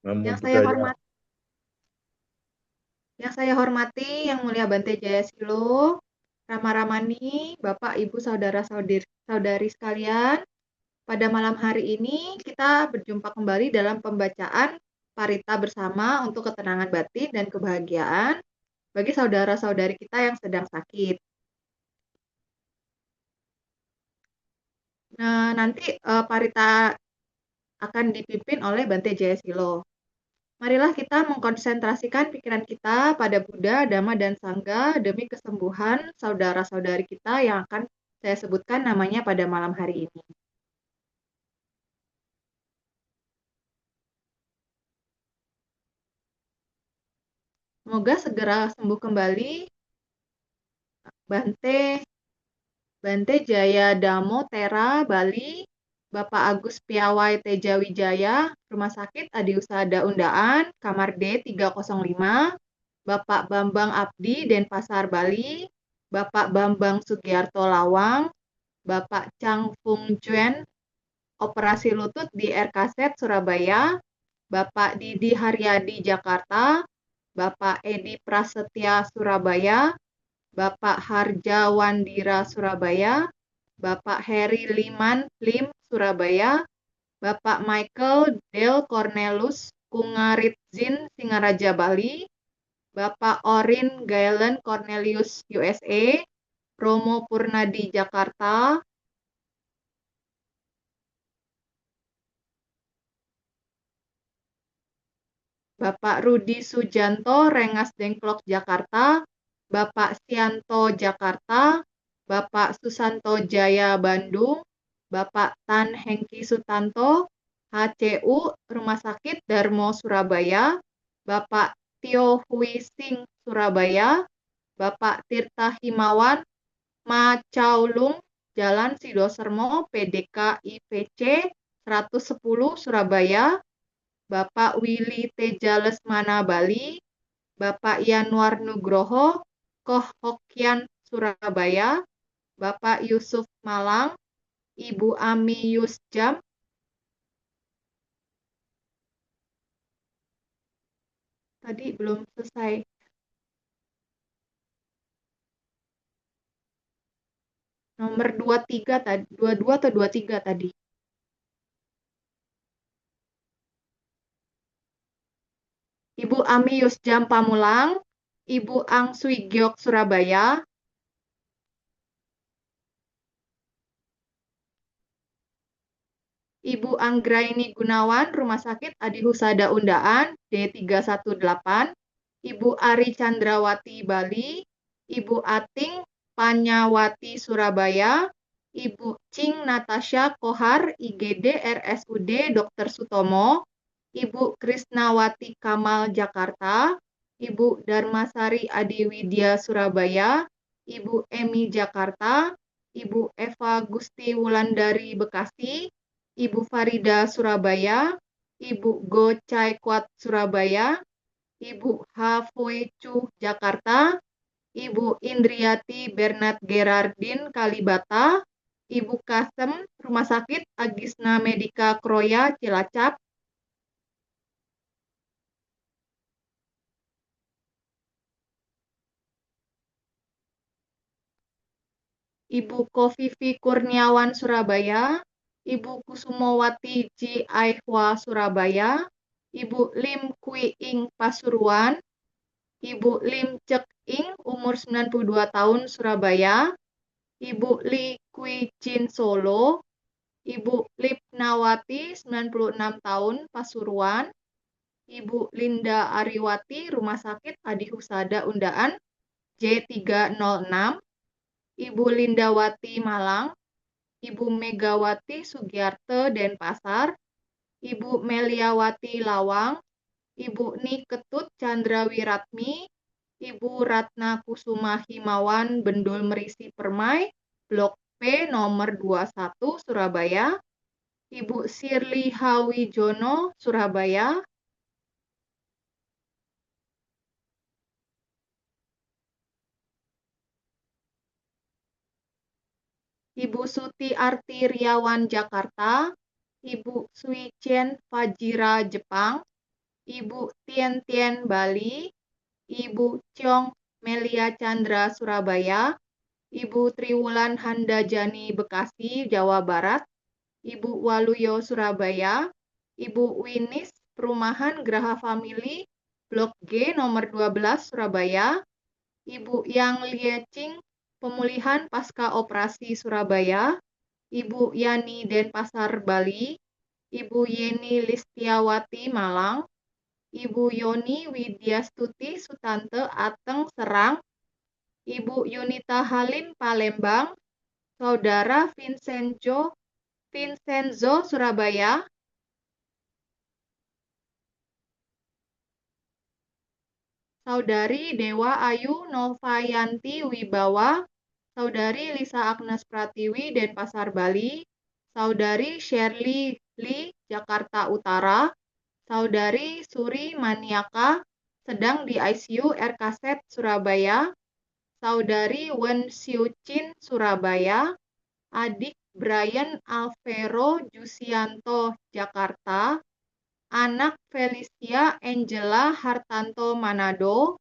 Namo Yang saya Buddhaya. hormati, yang mulia Bante Jaya Silo, Rama Ramani, Bapak, Ibu, saudari sekalian. Pada malam hari ini kita berjumpa kembali dalam pembacaan Parita bersama untuk ketenangan batin dan kebahagiaan bagi saudara-saudari kita yang sedang sakit. Nah, nanti Parita akan dipimpin oleh Bante Jaya Silo. Marilah kita mengkonsentrasikan pikiran kita pada Buddha, Dhamma, dan Sangha demi kesembuhan saudara-saudari kita yang akan saya sebutkan namanya pada malam hari ini. Semoga segera sembuh kembali Bante Bante Jaya Damo Tera Bali, Bapak Agus Piawai Tejawijaya, Rumah Sakit Adi Husada Undaan, Kamar D305, Bapak Bambang Abdi, Denpasar Bali, Bapak Bambang Sugiarto Lawang, Bapak Chang Fung Chuen, Operasi Lutut di RKZ Surabaya, Bapak Didi Haryadi Jakarta, Bapak Edi Prasetya Surabaya, Bapak Harjawandira Surabaya, Bapak Heri Liman Lim Surabaya, Bapak Michael Del Cornelius Kungaritzin Singaraja Bali, Bapak Orin Galen Cornelius USA, Romo Purnadi Jakarta, Bapak Rudi Sujanto Rengas Dengklok Jakarta, Bapak Sianto Jakarta, Bapak Susanto Jaya Bandung, Bapak Tan Hengki Sutanto, HCU Rumah Sakit Darmo Surabaya, Bapak Tio Hui Sing Surabaya, Bapak Tirta Himawan Macaulung Jalan Sidosermo PDK IPC 110 Surabaya, Bapak Willy Teja Lesmana Bali, Bapak Yanwar Nugroho Koh Hokian Surabaya, Bapak Yusuf Malang, Ibu Ami Yusjam, tadi belum selesai, nomor 23 tadi, 22 atau 23 tadi. Ibu Ami Yusjam Pamulang, Ibu Ang Suigyok Surabaya, Ibu Anggraini Gunawan, Rumah Sakit Adi Husada Undaan, D318, Ibu Ari Chandrawati Bali, Ibu Ating Panyawati Surabaya, Ibu Cing Natasha Kohar, IGD RSUD Dr. Sutomo, Ibu Krisnawati Kamal Jakarta, Ibu Darmasari Adiwidya Surabaya, Ibu Emi Jakarta, Ibu Eva Gusti Wulandari Bekasi, Ibu Farida Surabaya, Ibu Go Chai Kwat Surabaya, Ibu H. Fui Chu Jakarta, Ibu Indriati Bernat Gerardin Kalibata, Ibu Kasem Rumah Sakit Agisna Medika Kroya Cilacap, Ibu Kofifi Kurniawan Surabaya, Ibu Kusumowati Ji Aihwa Surabaya, Ibu Lim Kui Ing Pasuruan, Ibu Lim Cek Ing umur 92 tahun Surabaya, Ibu Li Kui Jin Solo, Ibu Lipnawati 96 tahun Pasuruan, Ibu Linda Ariwati Rumah Sakit Adi Husada Undaan J306, Ibu Lindawati Malang, Ibu Megawati Sugiarte Denpasar, Ibu Meliawati Lawang, Ibu Niketut Candrawiratmi, Ibu Ratna Kusuma Himawan Bendul Merisi Permai, Blok P nomor 21 Surabaya, Ibu Sirli Hawijono Surabaya, Ibu Suti Artiriawan Jakarta, Ibu Sui Chen Fajira Jepang, Ibu Tien Tien Bali, Ibu Ciong Melia Chandra Surabaya, Ibu Triwulan Handajani Bekasi, Jawa Barat, Ibu Waluyo Surabaya, Ibu Winis Perumahan Graha Family, Blok G nomor 12 Surabaya, Ibu Yang Liecing Pemulihan Pasca Operasi Surabaya, Ibu Yani Denpasar Bali, Ibu Yeni Listiawati Malang, Ibu Yoni Widyastuti Sutante Ateng Serang, Ibu Yunita Halim Palembang, Saudara Vincenzo Surabaya, Saudari Dewa Ayu Novayanti Wibawa, Saudari Lisa Agnes Pratiwi Denpasar Bali, Saudari Shirley Lee Jakarta Utara, Saudari Suri Maniaka sedang di ICU RKZ Surabaya, Saudari Wen Xiuchin Surabaya, Adik Brian Alvero Jusianto Jakarta, anak Felicia Angela Hartanto Manado,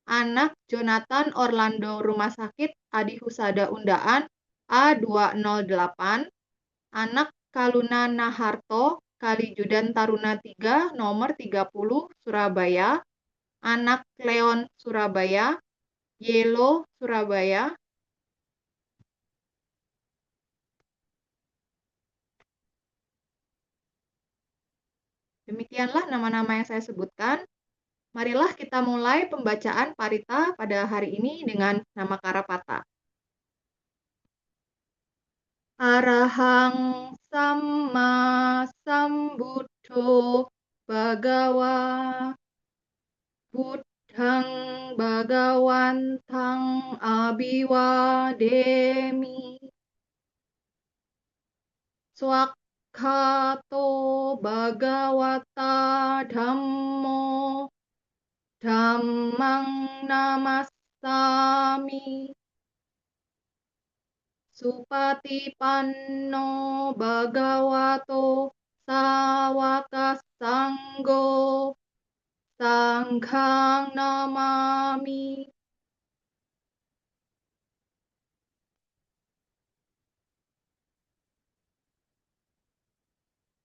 anak Jonathan Orlando Rumah Sakit Adi Husada Undaan A208, anak Kaluna Naharto Kalijudan Taruna 3 nomor 30 Surabaya, anak Leon Surabaya, Yelo Surabaya. Demikianlah nama-nama yang saya sebutkan. Marilah kita mulai pembacaan parita pada hari ini dengan nama Karapata. Arahang Samma Sambuddho Bhagawa Buddhang Bhagawantang Abhiwademi Swakhato Bhagawata Dhammo Dhammang Namassami Supatipanno Bhagavato Sawaka Sanggo Sanghang Namami.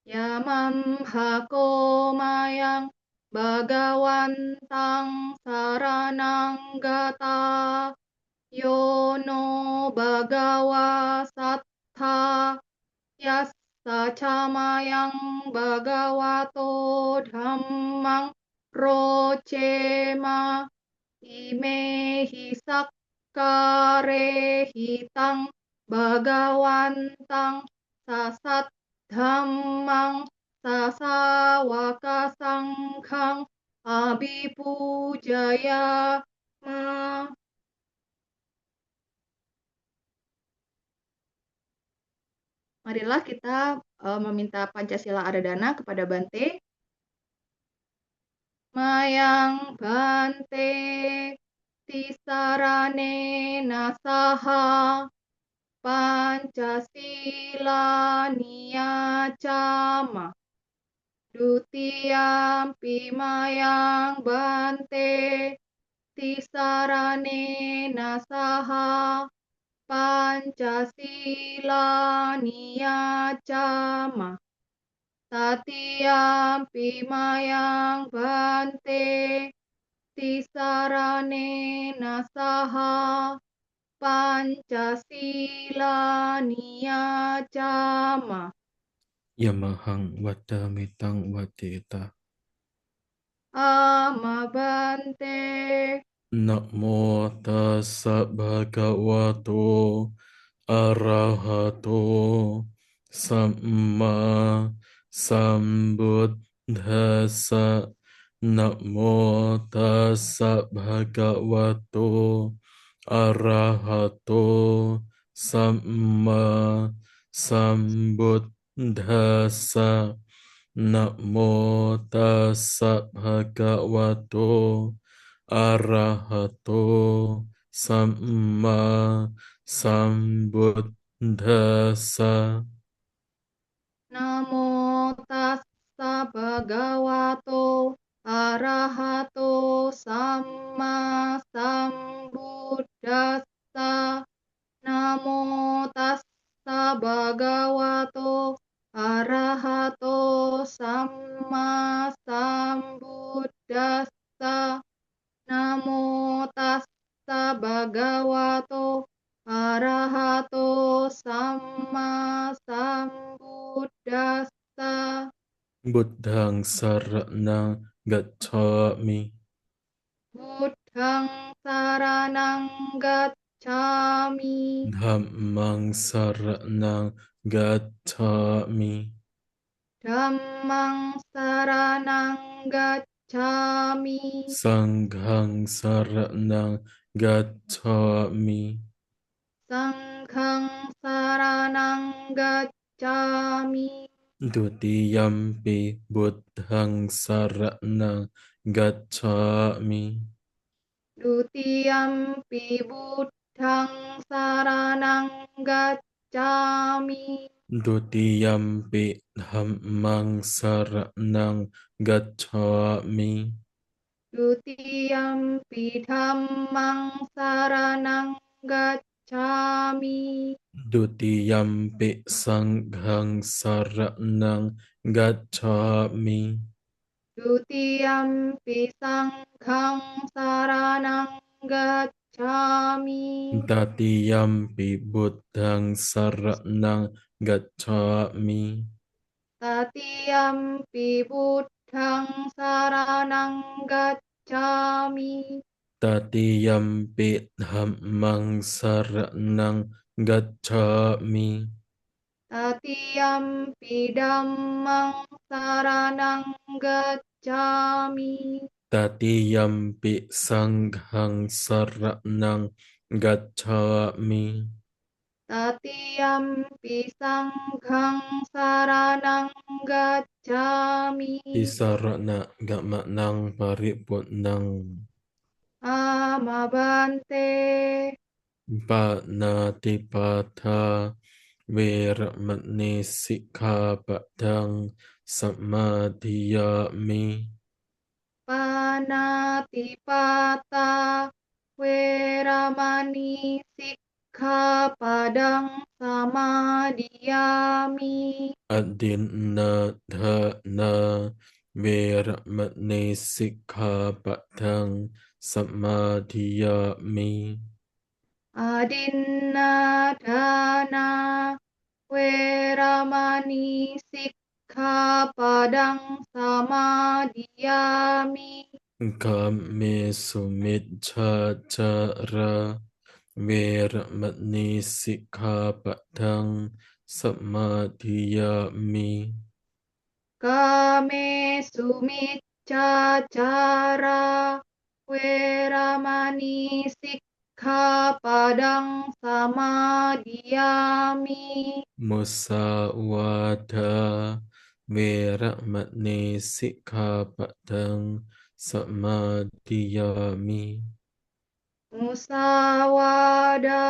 Yamam hako mayang Bhagawantang saranang gata Yono Bhagawa Sattha Yassa Camayang Bhagavato Dhammang Rocema Imehi Sakkare Hitang Bhagawantang Sasat Dhammang Sasawaka Sanghang Abhipujaya Ma. Marilah kita meminta Pancasila Aradana kepada Bante. Mayang Bante Tisarane Nasaha Pancasila Niyacama Dutiyampi Mayang Bante Tisarane Nasaha Pancasila Niyacama Tatiyampi Mayang Bante Tisarane Nasaha Pancasila Niyacama Yamahang Wadamitang Wadita Ama Bante. Namo tassa bhagavato arahato samma sambuddhassa. Namo tassa bhagavato arahato samma sambuddhassa. Namo tassa bhagavato arahato samma sambuddhassa. Namo tassa bhagavato arahato sama sambuddhassa. Namo tassa bhagavato arahato sama sambuddhassa. Namo tassa bhagavato arahato sama sambuddhassa. Buddhang saranang gacchami. Buddhang saranang gacchami. Dhammang saranang gacchami. Dhammang saranang gacchami. Sanghang saranang gacchami. Sanghang saranang gacchami. Dutiyampi buddhang saranang gacchami. Dutiyampi buddhang saranang gacchami. Dutiyampi dhammang saranang gacchami. Dutiyampi dhammang saranang gacchami. Dutiyampi sanghang saranang gacchami. Dutiyampi sanghang saranang gacchami. Tatiyampi buddhang saranang gacchami. Tatiyampi buddhang saranang gacchami. Tatiyampi dhammang saranang gacchami. Tatiyampi dhammang saranang gacchami. Tatiyampi sanghang saranang gacchami. Tatiyampi sanghang saranang gacchami. Tisarana gamanang pariputnang. Amabante. Panatipata Veramani Sikkhapadang Samadhiyami. Panatipata Weramani Sikkhapadang Samadhiyami. Adinadhana Veramani Sikkhapadang Samadhiyami. Adinadhana Weramani Sikkhapadang Samadhiyami. Kame Sumicchachara Veramani Sikkhapadang Samadhiyami. Kame sumiccacara Weramani Sikkhapadang Samadhiyami. Musawada Veramani Sikkhapadang Samadhiyami. Musawada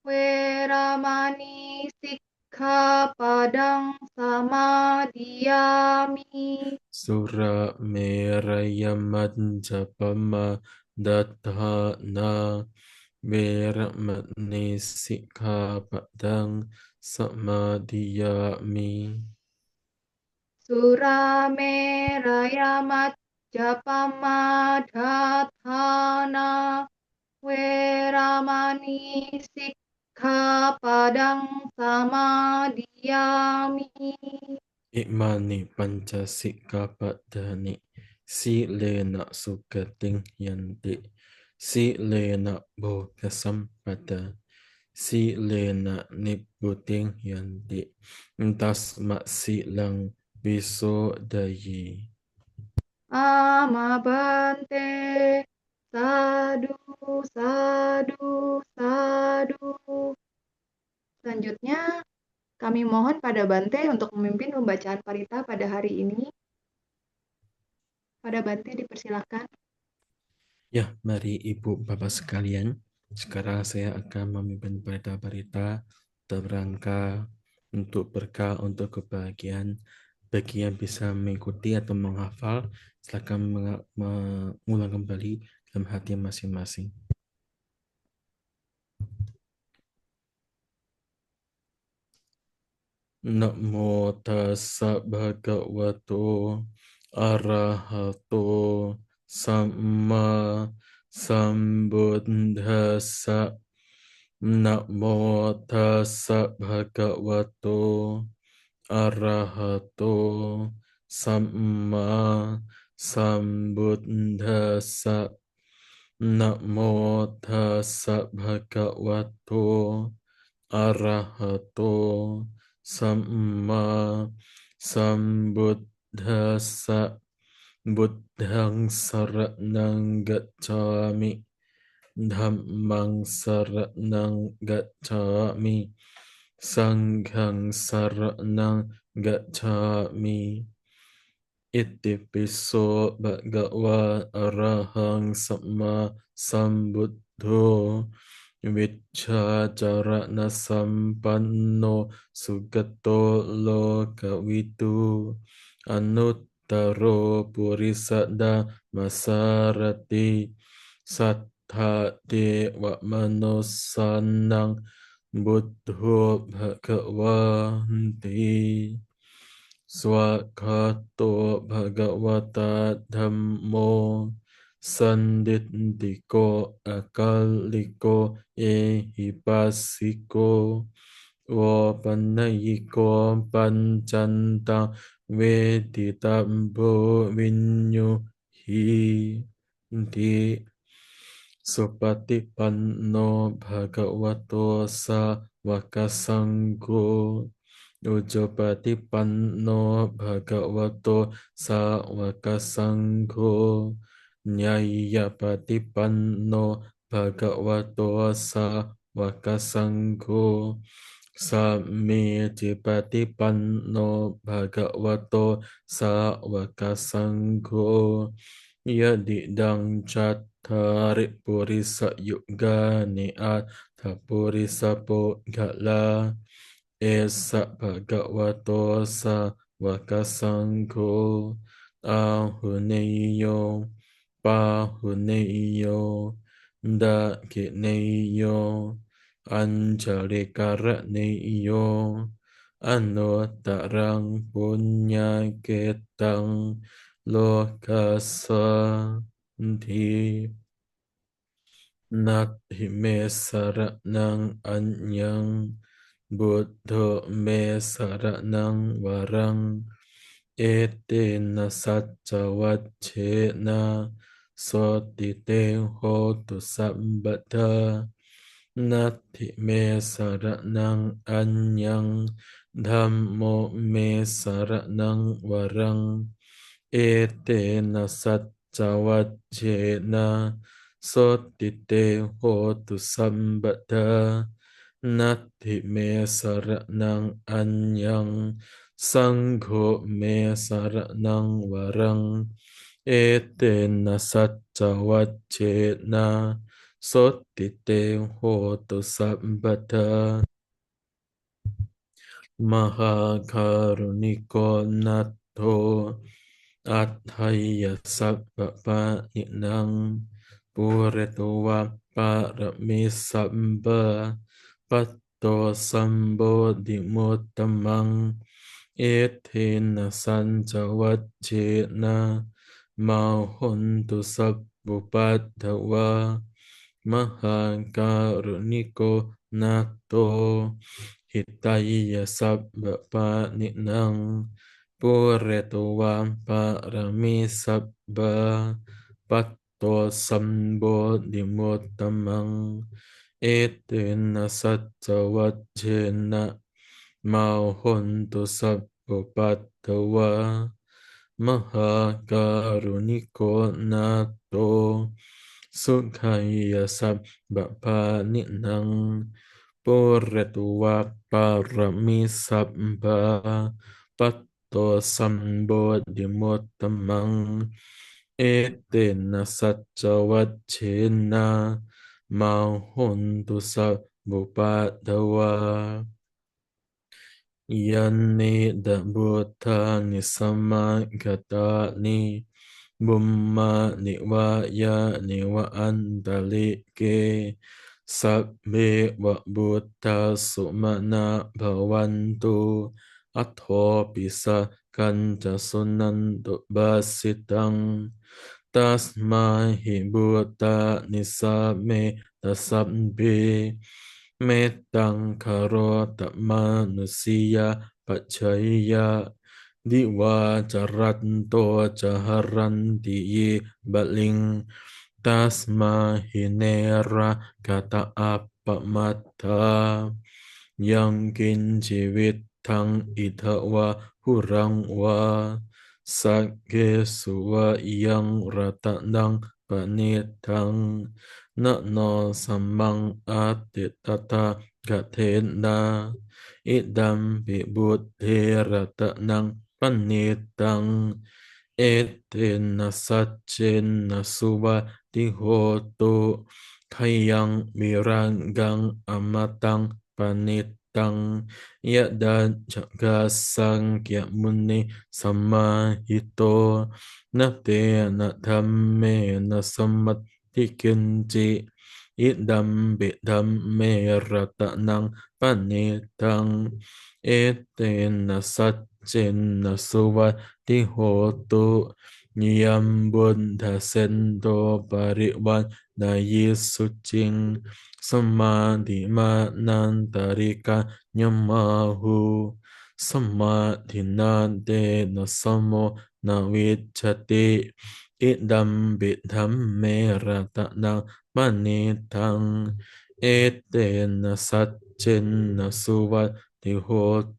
Weramani Sikkhapadang Samadhiyami. Sura Merayamajapama Dathana Veramani Sikkhapadang Samadhiyami. Surameraya Majapamadatthana Weramani Sikkhapadang Samadhiyami. Imani Panchasikkhapadani Silena Sukating Yanti Silena Bhogasampada Silena Nibbuting Yanti Tasma Silang Visodayi. Amabante. Sadu, sadu, sadu. Selanjutnya, kami mohon pada Bante untuk memimpin pembacaan parita pada hari ini. Pada Bante dipersilakan. Ya, mari Ibu Bapak sekalian. Sekarang saya akan memimpin parita-parita dalam rangka untuk berkah, untuk kebahagiaan Bagi yang bisa mengikuti atau menghafal, silakan mengulang kembali dalam hati masing-masing. Namo tassa bhagavato arahato samma sambuddhassa. Namo tassa bhagavato arahato samma sambuddhassa. Namo tassa bhagavato arahato samma sambuddhassa. Buddhang saranang gacchami. Dhammang saranang gacchami. Sanghang saranang gacchami. Itipiso bhagava arahang samma sambuddho. Vicchacarana sampanno sugato lokavitu. Anuttaro purisada masarati. Sattha dewa manosanang buddho bhagavanti. Swakato bhagavata dhammo sanditthiko akaliko ehipasiko Wapanayiko pancanta veditambo vinyuhi di Supatipanno bhagavato sawakasanggo. Ujjapatipanno bhagavato sawakasanggo. Nyayapatipanno bhagavato sawakasanggo. Sammecipatipanno bhagavato sawakasanggo. Yadidang cattari purisa yugani atha purisa podgala. Esa bhagavato sa vakasangho. Ahuneyo pahuneyo dakineyo anjalikareneyo anuttarang punyaketang lokasanti. Nathi me saranang anyang buddho me saranang varang etena satcha vacchena sotite hotu sabbata. Nathi me saranang anyang dhammo me saranang varang etena satcha vacchena sotite hotu sabbata. Nathi me saranang anyang sangho me saranang varang etena satcha vacchena sotite hotu sabbata. Mahakaruniko natto athaya sabbapa-inang puretuva paramesabba patto sambodhimuttamang ethena sanca vacchena mahuntu sabbupadhava. Mahakaruniko natto hitaya sabbapa-inang puretuva paramesabba patto sambodhimuttamang etena satcha vacchena mahuntu sabbupadhava. Mahakaruniko natto sukhaya sabbapa-inang puretuva paramesabba patto sambodhimuttamang etena satcha vacchena mahuntu sabbupadhava. ยันนิดะบุตธานิสัมมากตานิบุมมานิวายานิวะอันตะลิเกสัพเพวะบุตตาสุมาณะภวันตุอัทโธปิสะกันจะสุนันตุบาสิตังตัสมาหิบุตตานิสัมเมตัสสัพเพเมตตังคารตมานุสียาปัจฉัยยะดิวาจรันโตจหรันติเยบลิงตัสมาหิเนระกะตะอัปปมัตตายังกินชีวิตทั้งอิทวะหุรังวาสักเกสุวะยังรัตนังปณิทังนะโนสัมมังอาติตตากะเทนาอิดัมปิบุตเทระตะนังปณิตังเอเตนะสัจเจนะสุวัติโหตุขยังมิรังกังอมตังปณิตังยะดาจักกัสสังเกียมุนิสัมมาหิโตนะเตนะธัมเมนะสัมมัตติกินจิอิดัมปิธัมเมระตะนังปณิตังเอเตนะสัจเจนะสุวัติโหตุยัมบุญทะเซนโตปริวันนายิสุจิงสมาธิมานันตาริกายมาหูสมาธินาเตนะสมโมนาวิจจติอิดัมปิธัมเมระตะนังมณิทังเอเตนะสัจเจนะสุวัติโห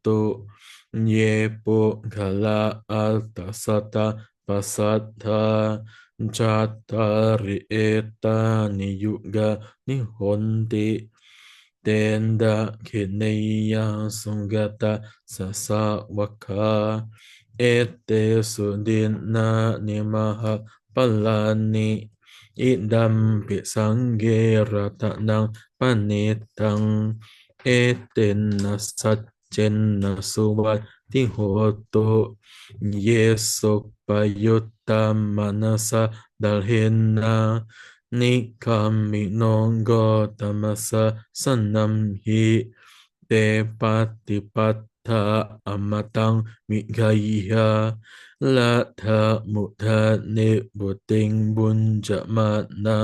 ตุเยปุคละอัตตสัตตาปัสสัทธาจัตตาริเอตานิยุกะนิหนติเตนดะเขเนยะสุงกตาสสะวะคาเอเตสุดินนานิมหะปัลลานิอิดัมปิสังเกระตะนังปณิตังเอเตนะสัจเจนะสุวัติโหตุเยสุปยุตตามนัสสะดัลเฮนานิคามิโนโกตัมสสะสันนัมหิเตปฏิปัฏฐาอมตังมิกายยาละทะมุทะเนบุติงบุญจมานา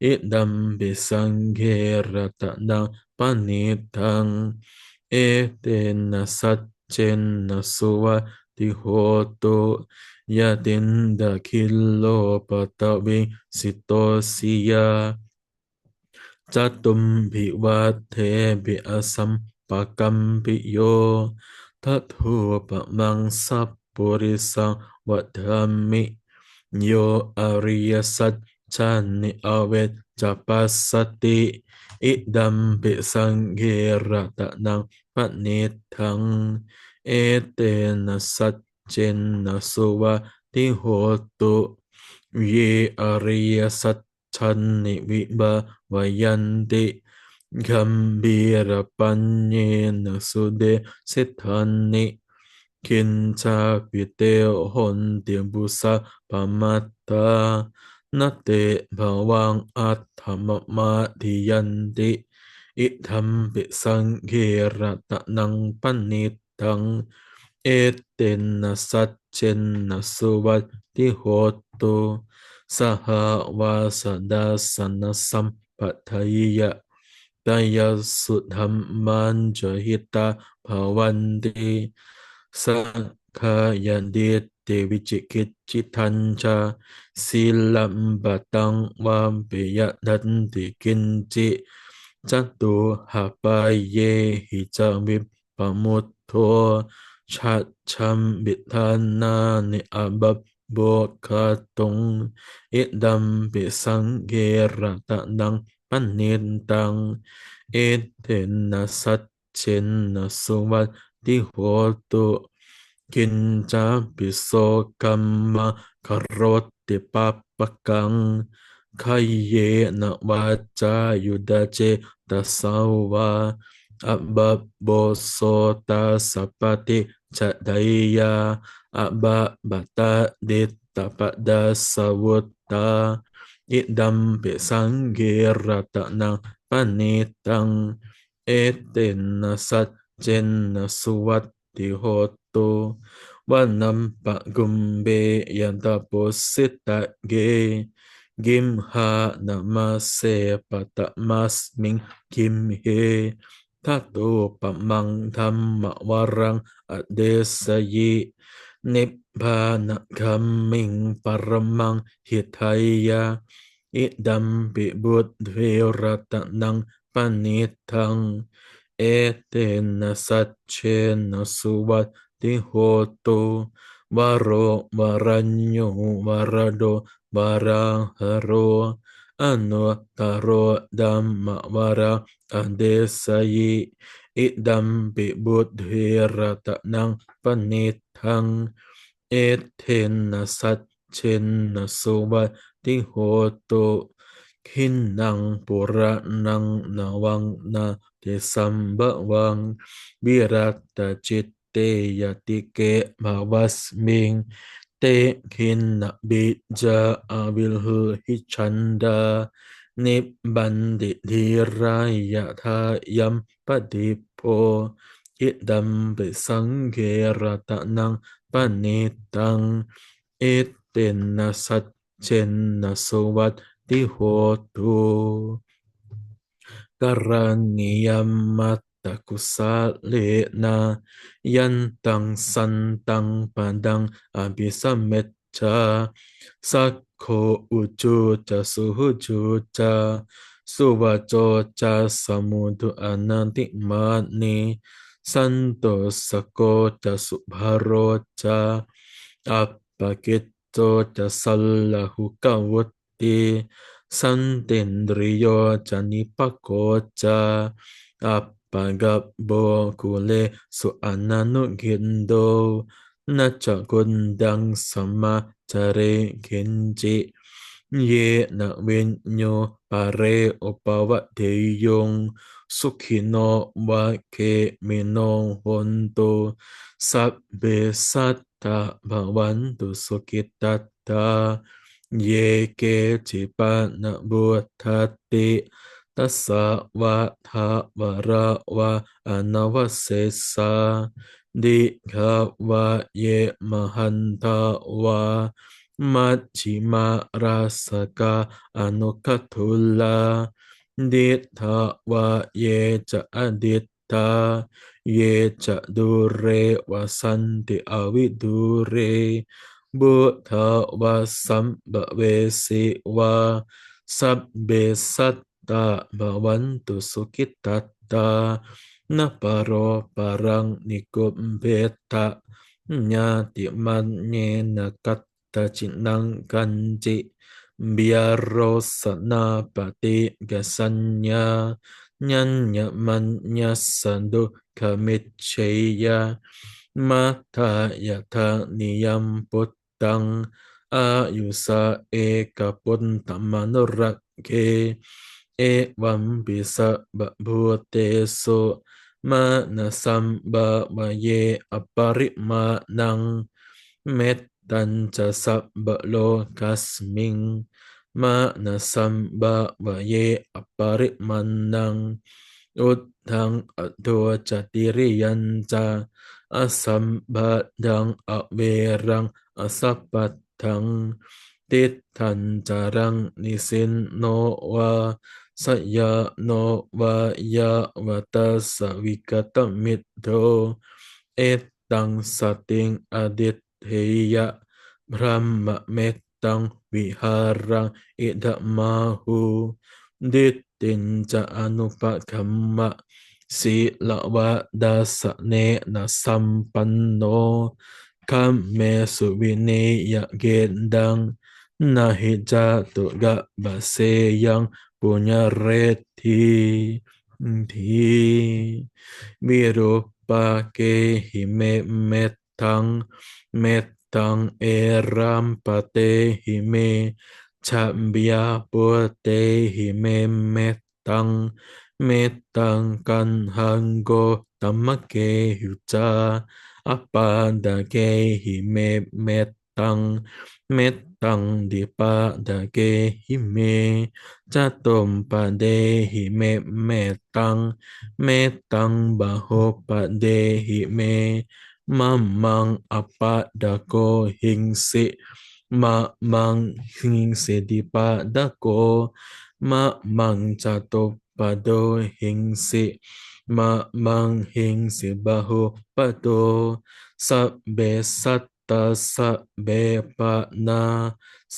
อิดัมปิสังเกระตะนังปณิทังเอเตนะสัจเจนะสุวัติโหตุยะตินดะคิลโลปะตะวิสิโตสิยาจตุมภิวัตเทปิอสัมปะกัมปิโยทัตถุปะมังสัพปุริสังวัฏฏามิโยอริยสัจจานิอเวจจปัสสติอิดัมปิสังเกระตะนังปณิทังเอเตนะสัจเจนะสุวัติโหตุเยอริยสัจฉันนิวิบาวายันติคัมบีระปัญเยนะสุเดสิทธานิคินชาปิเตหนเตียบุษะปะมัตตานาเตภวังอัตถมมาทิยันติอิธัมปิสังเขระตะนังปณิตังเอเตนะสัจเจนะสุวัติโหตุสหวาสดาสนสัมปทายะตายาสุธัมมันจหิตาภวันติสักขายานเดเตวิจิกิจจิทัญจาสิลัมปะตังวามปิยดันติกินจิจัตุหาปายเยหิจามิปะมุตโทชัดชัมบิทานานิอาบับโบคาตุงอิดัมปิสังเกระตะนังปันนิตังเอเตนะสัจเจนะสุวัติโหตุกินจาปิโสกัมมะคารติปัปปะกังขยเยนะวาจายุดาเจตสาวา Abba bosota sapati cadaya abba bata ditapada sawutta idam besanggirata nang panitang etenna satjenna suwatti hoto wanam pak gumbe yantaposita ge gimha namase patamas ming kim he tato pamang dhamma warang adesayi nibbana kaming paramang hitaya idam bibuddhiratanang panitang etena satchena suwati hoto varo varanyo varado varaharo anuttaro dhamma vara adesayi idam bibuddhiratanang panitang etena satchena suwati hoto Kinang puranang nawang na desambawang birata citte yatike bhavasming te kinna bija avilhu hichanda nibbandi dhiraya thayam padipo idam besangeratanang panitang etena satchenna suvat tihotu karaniyammata kusalena yantang santang padang abisametcha sakho ujuca suhujuca suvacoca samudu anantimani santo sakoca subharoca appakitto ca sallahu kawutti Santendriyo Janipakocha Appagabbo Kule Suananugindo Nachagundang Sama Jare Genji Ye na vinyo pare opawa deyong Sukhino wa ke mino honto Sabbe satta bhavantu sukhitata Ye ke cipa na buddhati tassa va tha vara va anavasesa dikha va ye mahanta va majjhima rasaka anukatula dittha va ye ca aditta ye ca dure vasanti avidure Buddha vasambhavesi va sabbe satta bhavantu sukhitata naparo parang nikumbeta nyati manye nakatta cinang kanji biaro sanapati gasanya nyanya manya sandu kamicceya mata yata niyam puttang ayusa eka puntamanurake evam bisa bhutesu manasam bhavaye aparimanang mettanca sabbalo kasming manasam bhavaye aparimanang uddhang adhoca tiriyanca asambhadang averang asapattang titthang carang nisin no va saya no va ya vatasa vikatamitto etang sating adittheya brahma mettang viharang idamahu dittinca anupakamma silava dasane na sampanno kame suvineya gendang nahi jatu ga baseyang punya reti di virupake hime metang eram pate hime chambya pute hime metang เมตตังกันหังโกตัมมะเกหุจาอัปปาดาเกหิเมตตังเมตตังดิปาดาเกหิเมจตุมปะเดหิเมตตังเมตตังบะโหปะเดหิเมมัมมังอปะดะโกหิงสิมะมังหิงสิดิปะดะโกมะมังจตุปะโดหิงสิมะมังหิงสิบะโหปะโดสัพเบสัตตาสัพเบปะนา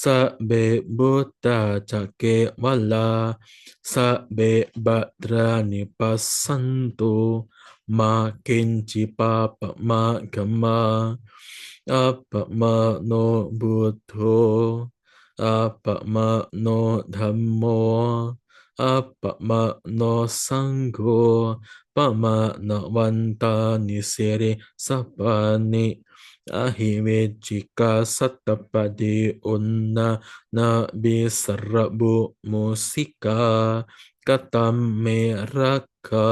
สัพเบบุตตาจักเกวลาสัพเบบัตรานิปัสสันตุมากินจิปาปะมะกะมาอัปปะมะโนบุตโธอัปปะมะโนธัมโมอัปปะมะโนสังโฆปะมะนวันตานิเสริสัพพานิอหิเวจิกาสัตตปฏิอุณนานาบิสระบุมุสิกากตัมเมรักขา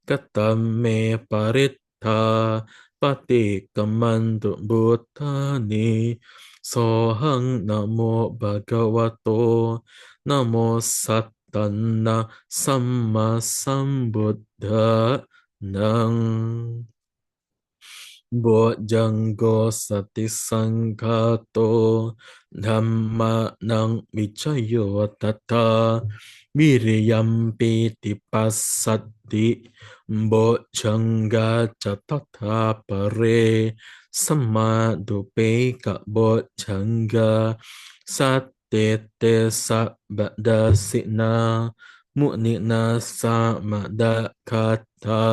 กตัมเมปริตถาปฏิกัมมันตุบุตตานิโสหังนะโมภะคะวะโตนะโมสัตตันนะสัมมาสัมพุทธะนังบจังโกสติสังฆาโตธัมมานังวิจโยตัตถาวิริยัมปิติปัสสัตติบจังกาจตัตถาปะเรสัมมาดุเปกะบจังกาสัตเตเตสะบะดาสินามุนินาสะมะดะคาตา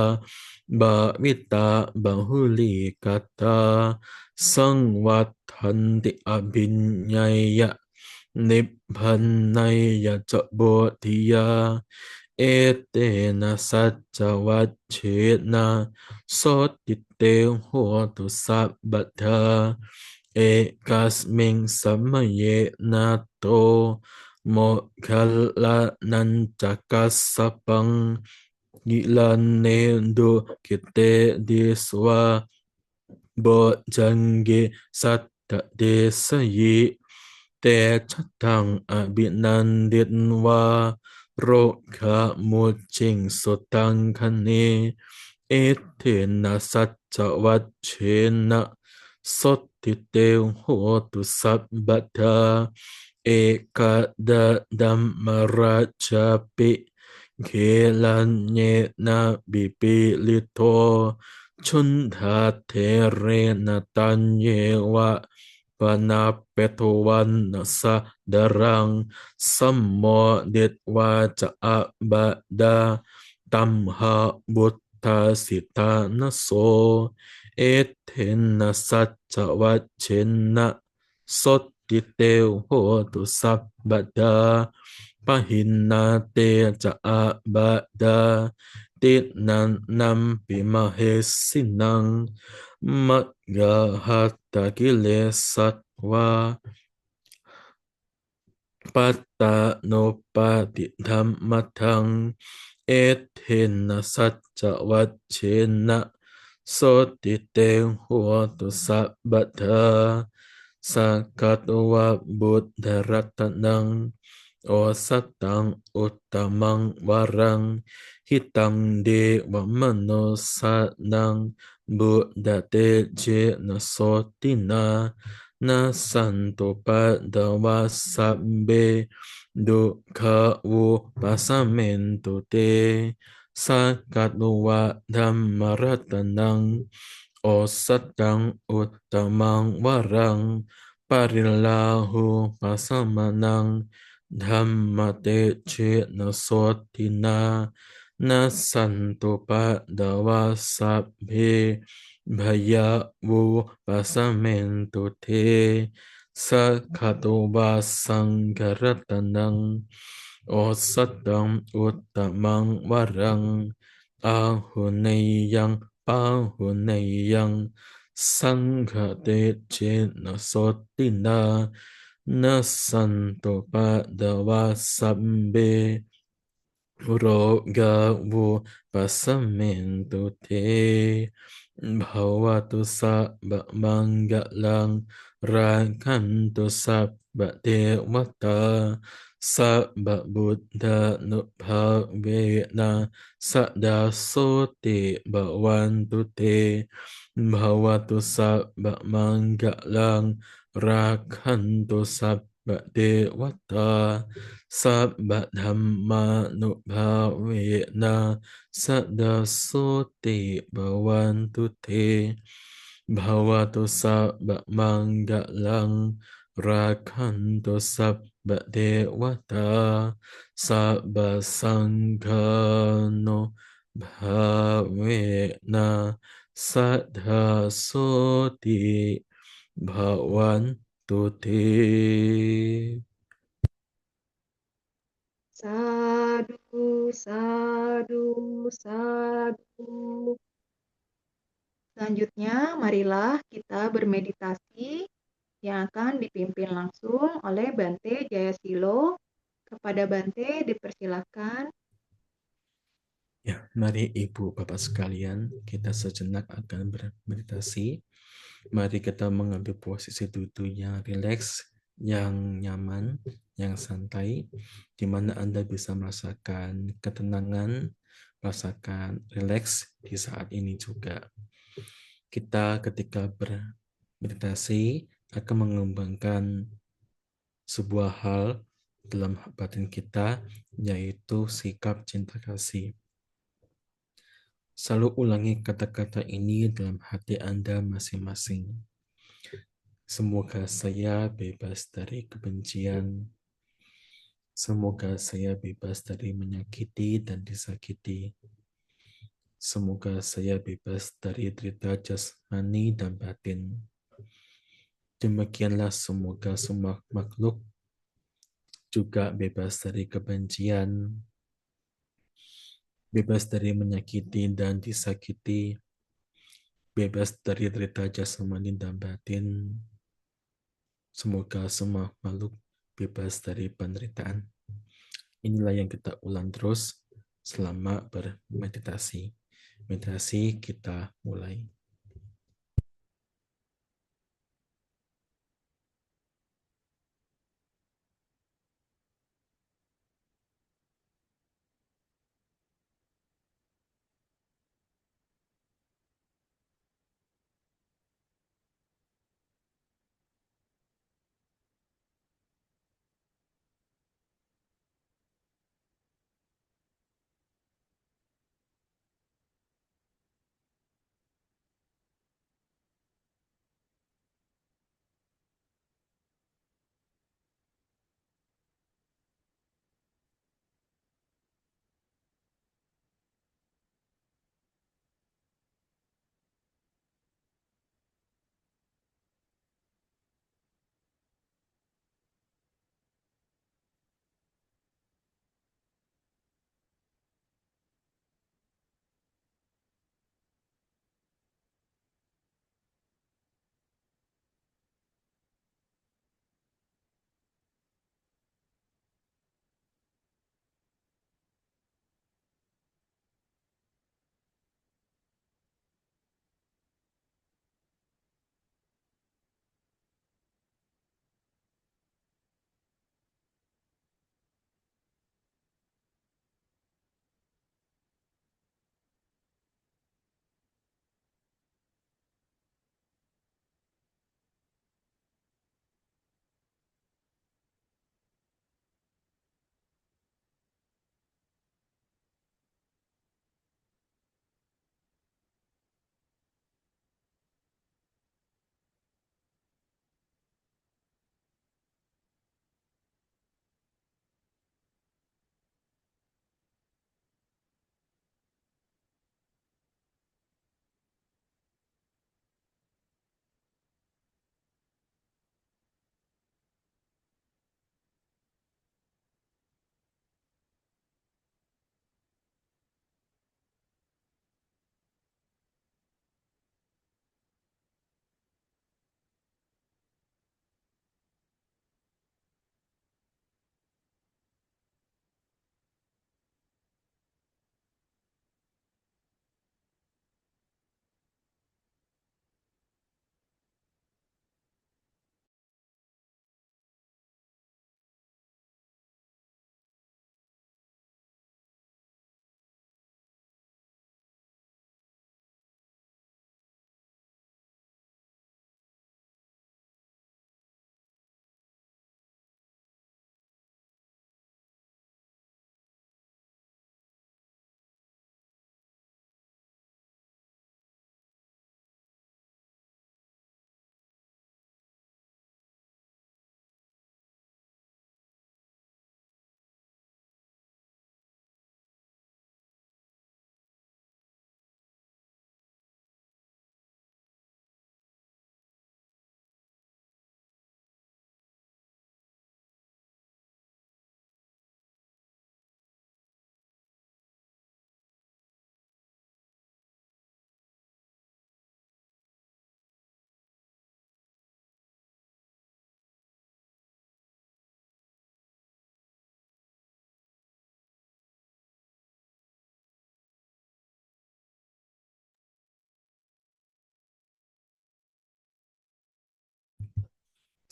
บาวิตาบาหุลิกาตาสังวัฏันติอภิญญายะนิพพันนายะจะโบธิยาเอเตนะสัจจวัชเชนะโสติเตโหตุสัพพทาเอกัสมิงสัมมเยนะโตโมคัลลานันจักกัสสปังกิลาเนดูกิเตดิสวาโบจังเกสัตตเดสยิเตชะทังอภินันดิตวาโรคะมุจิงสุตังคเนเอเทนะสัจจวัชเชนะสดติเตโหตุสัพพทาเอกดะดัมมราชาปิเคลันเยนะบิปิลิโตชุนทาเทเรนตัญเยวะปนาเปตวันนสะดารังสัมโมเดตวาจะอะบะดาตัมหะบุตตาสิตานโสเอเทนะสัจจวัชเชนะสดติเตวโหตุสัพบดาปะหินนาเตจะอะบะดาตินันนัมปิมะเฮสินังมัจกะหัตตะกิเลสัตวาปัตตาโนปาติธัมมัทังเอเทนะสัจจวัชเชนะโสติเตหัวตุสัพพทาสักกัตวะบุตรรัตนังโอสัตตังอุตตมังวรังหิตังเดวมโนสานังบุดาเตเจนะโสตินานาสันตุปัตตวาสัพเบดุขาวุปัสสะเมนตุเตสักกัตวะธัมมรัตนังโอสัตตังอุตตมังวรังปริลาหุปัสสะมานังธัมมเตเชนะโสตินานาสันตุปัตตวาสัพเพพยาวุปัสสะเมนตุเตสักขตุวาสังกรัตนังโอสัตตังอุตตมังวรังอาหุเนยังปาหุเนยังสังฆเตเจนะโสตินานัสสันตุปะดวาสัมเบ Roga vu pasamintu te bhavatu sabba manggalang rakantu sabba dewata sabba buddha nubhavena sada sote bhavantu te bhavatu sabba manggalang rakantu sabba dewata Sabba dhamma nubhavena sada sote bhavantu te bhavatu sabba manggalang rakhantu sabba dewata sabba sanghano bhavena sada sote bhavantu te. Sadu, sadu, sadu. Selanjutnya, marilah kita bermeditasi yang akan dipimpin langsung oleh Bante Jayasilo. Kepada Bante dipersilakan. Ya, mari Ibu Bapak sekalian, kita sejenak akan bermeditasi. Mari kita mengambil posisi duduk yang rileks, yang nyaman, yang santai, di mana Anda bisa merasakan ketenangan, merasakan rileks di saat ini juga. Kita ketika bermeditasi akan mengembangkan sebuah hal dalam batin kita, yaitu sikap cinta kasih. Selalu ulangi kata-kata ini dalam hati Anda masing-masing. Semoga saya bebas dari kebencian. Semoga saya bebas dari menyakiti dan disakiti. Semoga saya bebas dari derita jasmani dan batin. Demikianlah semoga semua makhluk juga bebas dari kebencian, bebas dari menyakiti dan disakiti, bebas dari derita jasmani dan batin. Semoga semua makhluk bebas dari penderitaan. Inilah yang kita ulang terus selama bermeditasi. Meditasi kita mulai.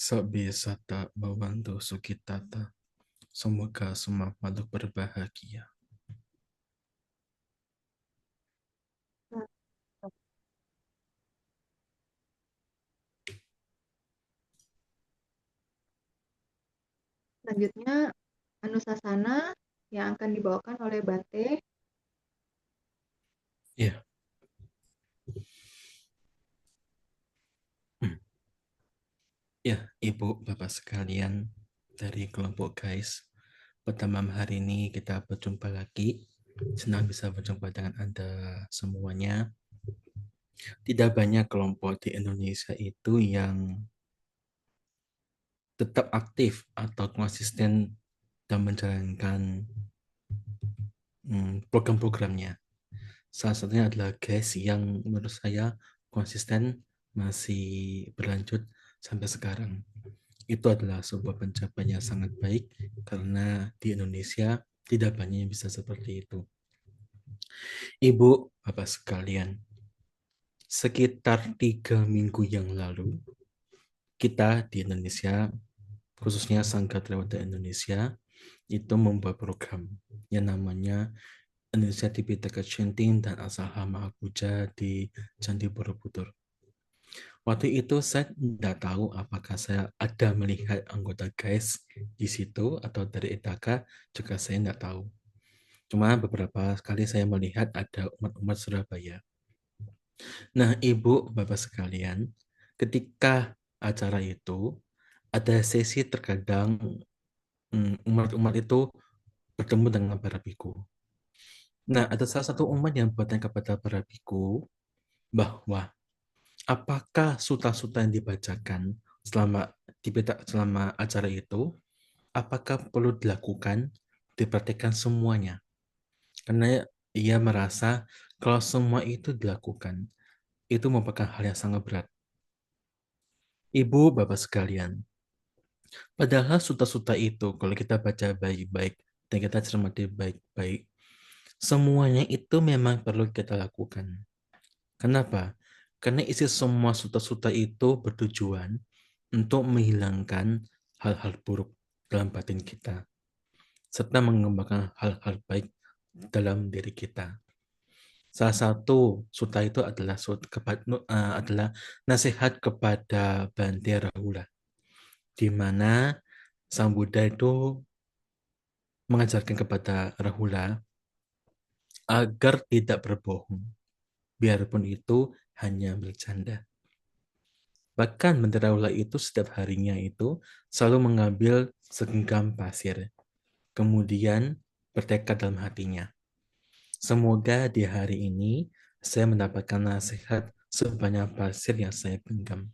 Sabi sata bawantu sukitata. Semoga semua makhluk berbahagia. Selanjutnya, Anusasana yang akan dibawakan oleh Bante. Ya. Ya, Ibu, Bapak sekalian dari kelompok guys. Pada malam hari ini kita berjumpa lagi. Senang bisa berjumpa dengan Anda semuanya. Tidak banyak kelompok di Indonesia itu yang tetap aktif atau konsisten dan menjalankan program-programnya. Salah satunya adalah guys yang menurut saya konsisten masih berlanjut sampai sekarang. Itu adalah sebuah pencapaian yang sangat baik karena di Indonesia tidak banyak yang bisa seperti itu. Ibu, Bapak sekalian, sekitar 3 minggu yang lalu, kita di Indonesia, khususnya Sangga Trawada Indonesia, itu membuat program yang namanya Indonesia Tipitaka Chanting dan Asaha Mahapuja di Candi Borobudur. Waktu itu saya tidak tahu apakah saya ada melihat anggota guys di situ atau dari Itaka, juga saya tidak tahu. Cuma beberapa kali saya melihat ada umat-umat Surabaya. Nah, Ibu, Bapak sekalian, ketika acara itu, ada sesi terkadang umat-umat itu bertemu dengan para biku. Nah, ada salah satu umat yang bertanya kepada para biku bahwa apakah suta-suta yang dibacakan selama acara itu, apakah perlu dilakukan, diperhatikan semuanya? Karena ia merasa kalau semua itu dilakukan, itu merupakan hal yang sangat berat. Ibu, Bapak sekalian, padahal suta-suta itu, kalau kita baca baik-baik dan kita cermati baik-baik, semuanya itu memang perlu kita lakukan. Kenapa? Karena isi semua suta-suta itu bertujuan untuk menghilangkan hal-hal buruk dalam batin kita, serta mengembangkan hal-hal baik dalam diri kita. Salah satu suta itu adalah nasihat kepada Bante Rahula, di mana Sang Buddha itu mengajarkan kepada Rahula agar tidak berbohong, biarpun itu hanya bercanda. Bahkan Bante Rahula itu setiap harinya itu selalu mengambil segenggam pasir, kemudian bertekad dalam hatinya. Semoga di hari ini saya mendapatkan nasihat sebanyak pasir yang saya genggam.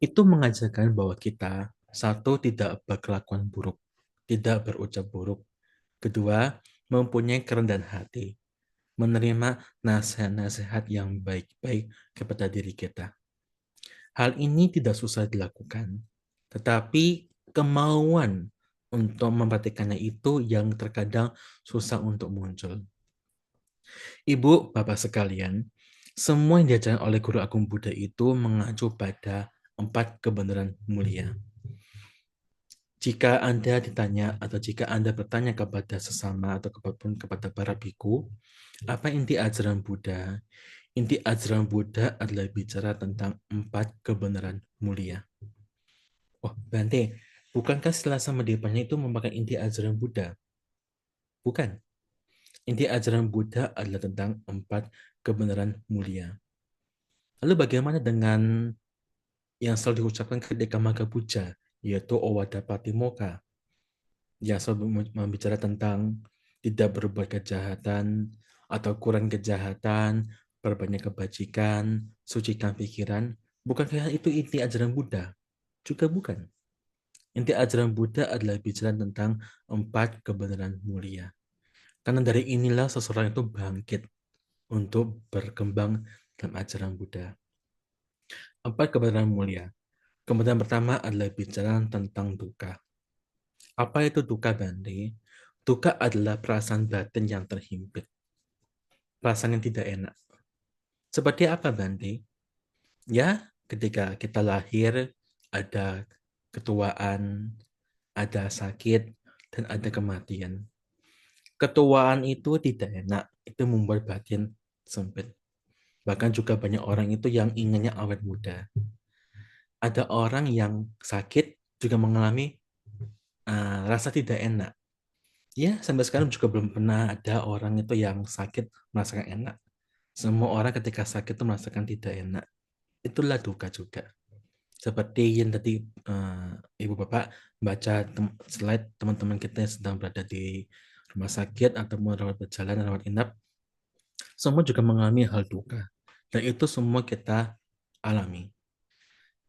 Itu mengajarkan bahwa kita, satu, tidak berkelakuan buruk, tidak berucap buruk. Kedua, mempunyai kerendahan hati, menerima nasihat-nasihat yang baik-baik kepada diri kita. Hal ini tidak susah dilakukan, tetapi kemauan untuk memperhatikannya itu yang terkadang susah untuk muncul. Ibu, Bapak sekalian, semua yang diajarkan oleh Guru Agung Buddha itu mengacu pada 4 kebenaran mulia. Jika Anda ditanya atau jika Anda bertanya kepada sesama atau kepada para biku, apa inti ajaran Buddha? Inti ajaran Buddha adalah bicara tentang 4 kebenaran mulia. Oh, Bante, bukankah Sila Samadipanya itu merupakan inti ajaran Buddha? Bukan. Inti ajaran Buddha adalah tentang 4 kebenaran mulia. Lalu bagaimana dengan yang selalu diucapkan ketika Magha Puja, yaitu Owada Patimokkha, yang selalu membicara tentang tidak berbuat kejahatan atau kurang kejahatan, perbanyak kebajikan, sucikan pikiran. Bukankah itu inti ajaran Buddha? Juga bukan. Inti ajaran Buddha adalah bicara tentang 4 kebenaran mulia. Karena dari inilah seseorang itu bangkit untuk berkembang dalam ajaran Buddha. 4 kebenaran mulia. Kemudian pertama adalah bicara tentang duka. Apa itu duka, Bante? Duka adalah perasaan batin yang terhimpit. Perasaan yang tidak enak. Seperti apa, Bante? Ya, ketika kita lahir, ada ketuaan, ada sakit, dan ada kematian. Ketuaan itu tidak enak, itu membuat batin sempit. Bahkan juga banyak orang itu yang inginnya awet muda. Ada orang yang sakit juga mengalami rasa tidak enak. Ya, sampai sekarang juga belum pernah ada orang itu yang sakit merasakan enak. Semua orang ketika sakit itu merasakan tidak enak. Itulah duka juga. Seperti yang tadi Ibu Bapak baca slide teman-teman kita yang sedang berada di rumah sakit atau rawat berjalan, rawat inap, semua juga mengalami hal duka. Dan itu semua kita alami.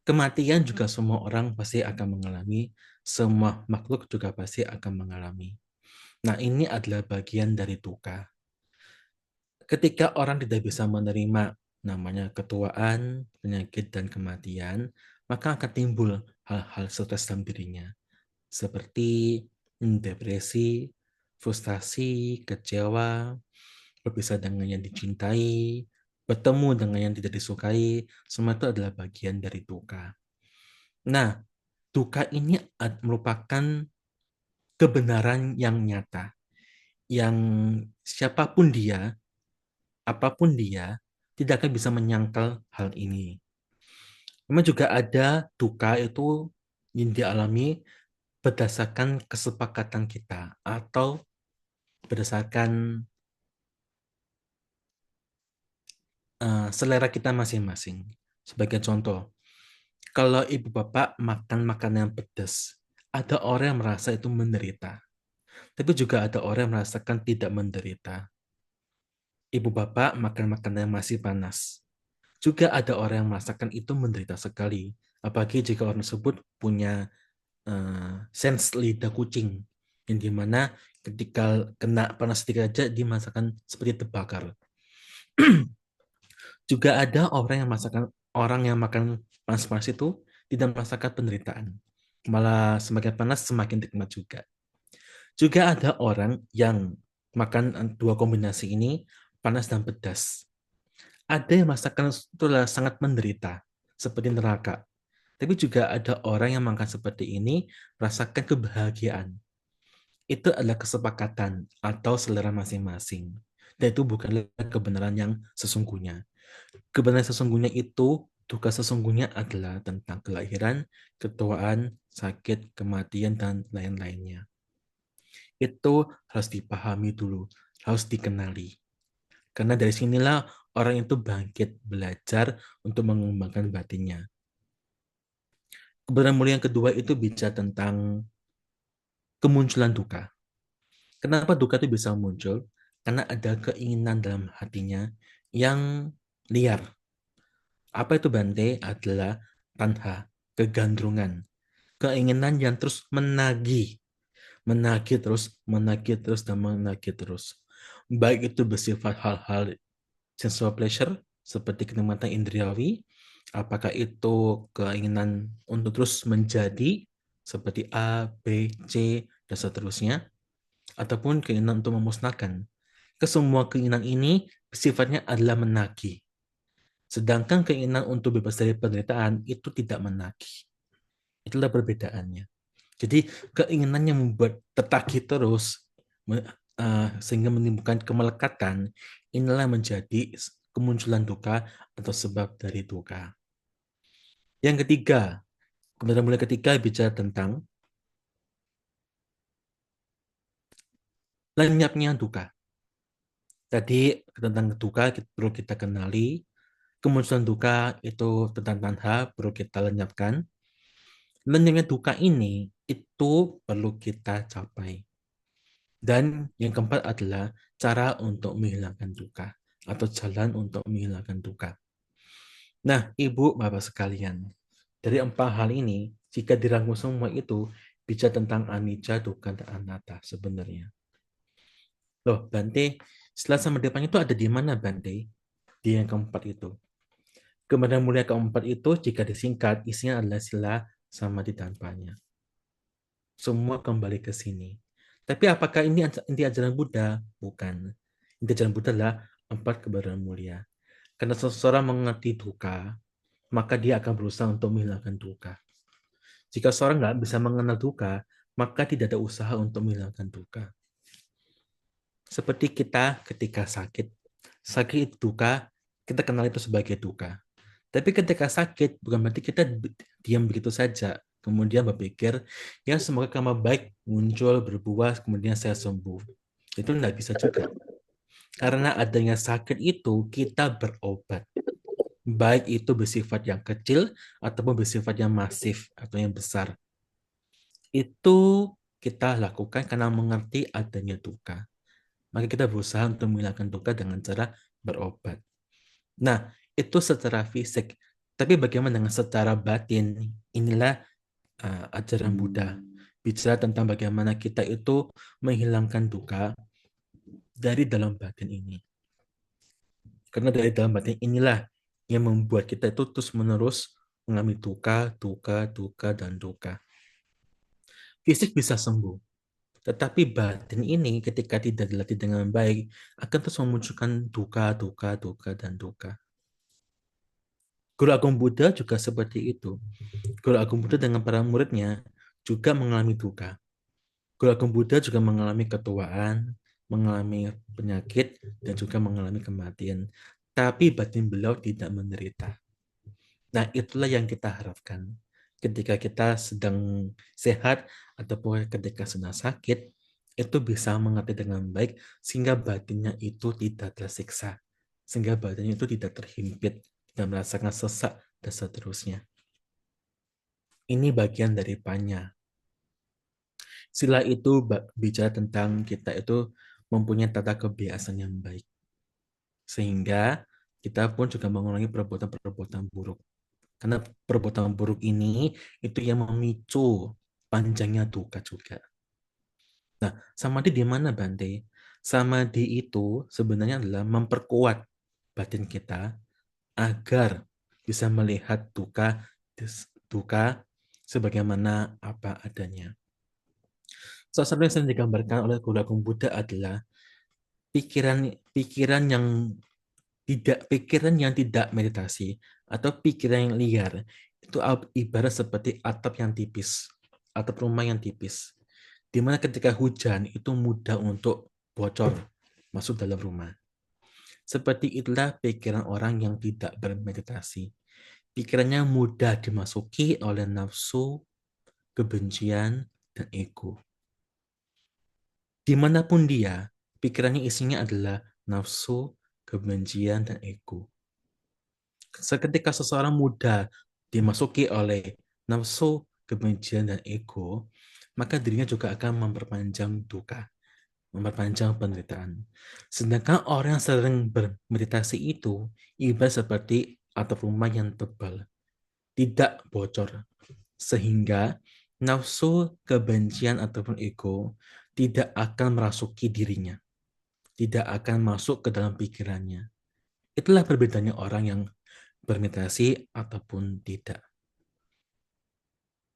Kematian juga semua orang pasti akan mengalami, semua makhluk juga pasti akan mengalami. Nah, ini adalah bagian dari duka. Ketika orang tidak bisa menerima namanya ketuaan, penyakit, dan kematian, maka akan timbul hal-hal stres dalam dirinya. Seperti depresi, frustasi, kecewa, berpisah dengan yang dicintai, bertemu dengan yang tidak disukai, semua itu adalah bagian dari duka. Nah, duka ini merupakan kebenaran yang nyata, yang siapapun dia, apapun dia, tidak akan bisa menyangkal hal ini. Memang juga ada duka itu yang dialami berdasarkan kesepakatan kita atau berdasarkan selera kita masing-masing. Sebagai contoh, kalau ibu bapak makan makanan yang pedas, ada orang yang merasa itu menderita. Tapi juga ada orang yang merasakan tidak menderita. Ibu bapak makan makanan yang masih panas. Juga ada orang yang merasakan itu menderita sekali. Apalagi jika orang tersebut punya sense lidah kucing. Yang dimana ketika kena panas sedikit aja, dia merasakan seperti terbakar. Juga ada orang yang makan panas-panas itu tidak merasakan penderitaan. Malah semakin panas semakin nikmat juga. Juga ada orang yang makan dua kombinasi ini, panas dan pedas. Ada yang merasakan itu sangat menderita, seperti neraka. Tapi juga ada orang yang makan seperti ini, merasakan kebahagiaan. Itu adalah kesepakatan atau selera masing-masing. Dan itu bukanlah kebenaran yang sesungguhnya. Kebenaran sesungguhnya itu, duka sesungguhnya adalah tentang kelahiran, ketuaan, sakit, kematian, dan lain-lainnya. Itu harus dipahami dulu, harus dikenali. Karena dari sinilah orang itu bangkit belajar untuk mengembangkan batinnya. Kebenaran mulia yang kedua itu bicara tentang kemunculan duka. Kenapa duka itu bisa muncul? Karena ada keinginan dalam hatinya yang liar. Apa itu Bante? Adalah tanha, kegandrungan. Keinginan yang terus menagih, menagih terus, dan menagih terus. Baik itu bersifat hal-hal sensual pleasure, seperti kenikmatan indriawi, apakah itu keinginan untuk terus menjadi, seperti A, B, C, dan seterusnya, ataupun keinginan untuk memusnahkan. Kesemua keinginan ini sifatnya adalah menagih. Sedangkan keinginan untuk bebas dari penderitaan itu tidak menagih. Itulah perbedaannya. Jadi keinginan yang membuat tertagih terus sehingga menimbulkan kemelekatan, inilah menjadi kemunculan duka atau sebab dari duka. Yang ketiga, kebenaran mulia ketiga bicara tentang lenyapnya duka. Tadi tentang duka perlu kita kenali, kemunculan duka itu tentang tanha perlu kita lenyapkan. Lenyapnya duka ini itu perlu kita capai. Dan yang keempat adalah cara untuk menghilangkan duka atau jalan untuk menghilangkan duka. Nah, Ibu, Bapak sekalian, dari empat hal ini, jika dirangkum semua itu, bicara tentang anicca, dukkha, dan anatta sebenarnya. Loh, Bante, setelah sama depannya itu ada di mana, Bante? Di yang keempat itu. Kemudian mulia keempat itu, jika disingkat, isinya adalah sila sama di tanpanya. Semua kembali ke sini. Tapi apakah ini inti ajaran Buddha? Bukan. Inti ajaran Buddha adalah empat kebenaran mulia. Karena seseorang mengerti duka, maka dia akan berusaha untuk menghilangkan duka. Jika seorang nggak bisa mengenal duka, maka tidak ada usaha untuk menghilangkan duka. Seperti kita ketika sakit. Sakit itu duka, kita kenal itu sebagai duka. Tapi ketika sakit, bukan berarti kita diam begitu saja. Kemudian berpikir, ya semoga kamu baik, muncul, berbuah, kemudian saya sembuh. Itu tidak bisa juga. Karena adanya sakit itu, kita berobat. Baik itu bersifat yang kecil, ataupun bersifat yang masif, atau yang besar. Itu kita lakukan karena mengerti adanya duka. Maka kita berusaha untuk menghilangkan duka dengan cara berobat. Nah, itu secara fisik. Tapi bagaimana dengan secara batin? Inilah ajaran Buddha. Bicara tentang bagaimana kita itu menghilangkan duka dari dalam batin ini. Karena dari dalam batin inilah yang membuat kita itu terus-menerus mengalami duka, duka, duka, dan duka. Fisik bisa sembuh, tetapi batin ini ketika tidak dilatih dengan baik akan terus memunculkan duka, duka, duka, dan duka. Guru Agung Buddha juga seperti itu. Guru Agung Buddha dengan para muridnya juga mengalami duka. Guru Agung Buddha juga mengalami ketuaan, mengalami penyakit, dan juga mengalami kematian. Tapi batin beliau tidak menderita. Nah, itulah yang kita harapkan. Ketika kita sedang sehat ataupun ketika sedang sakit, itu bisa mengerti dengan baik sehingga batinnya itu tidak tersiksa. Sehingga batinnya itu tidak terhimpit dan merasakan sesak dan seterusnya. Ini bagian dari panya. Sila itu bicara tentang kita itu mempunyai tata kebiasaan yang baik. Sehingga kita pun juga mengulangi perbuatan-perbuatan buruk. Karena perbuatan buruk ini itu yang memicu panjangnya duka juga. Nah, samadhi di mana, Bante? Samadhi itu sebenarnya adalah memperkuat batin kita agar bisa melihat duka sebagaimana apa adanya. Salah satu yang sering digambarkan oleh Guru Agung Buddha adalah pikiran yang tidak meditasi atau pikiran yang liar itu ibarat seperti atap rumah yang tipis, di mana ketika hujan itu mudah untuk bocor masuk dalam rumah. Seperti itulah pikiran orang yang tidak bermeditasi. Pikirannya mudah dimasuki oleh nafsu, kebencian, dan ego. Dimanapun dia, pikirannya isinya adalah nafsu, kebencian, dan ego. Seketika seseorang mudah dimasuki oleh nafsu, kebencian, dan ego, maka dirinya juga akan memperpanjang duka, memperpanjang penderitaan. Sedangkan orang yang sering bermeditasi itu ibarat seperti atap rumah yang tebal, tidak bocor, sehingga nafsu, kebencian, ataupun ego tidak akan merasuki dirinya, tidak akan masuk ke dalam pikirannya. Itulah perbedaannya orang yang bermeditasi ataupun tidak.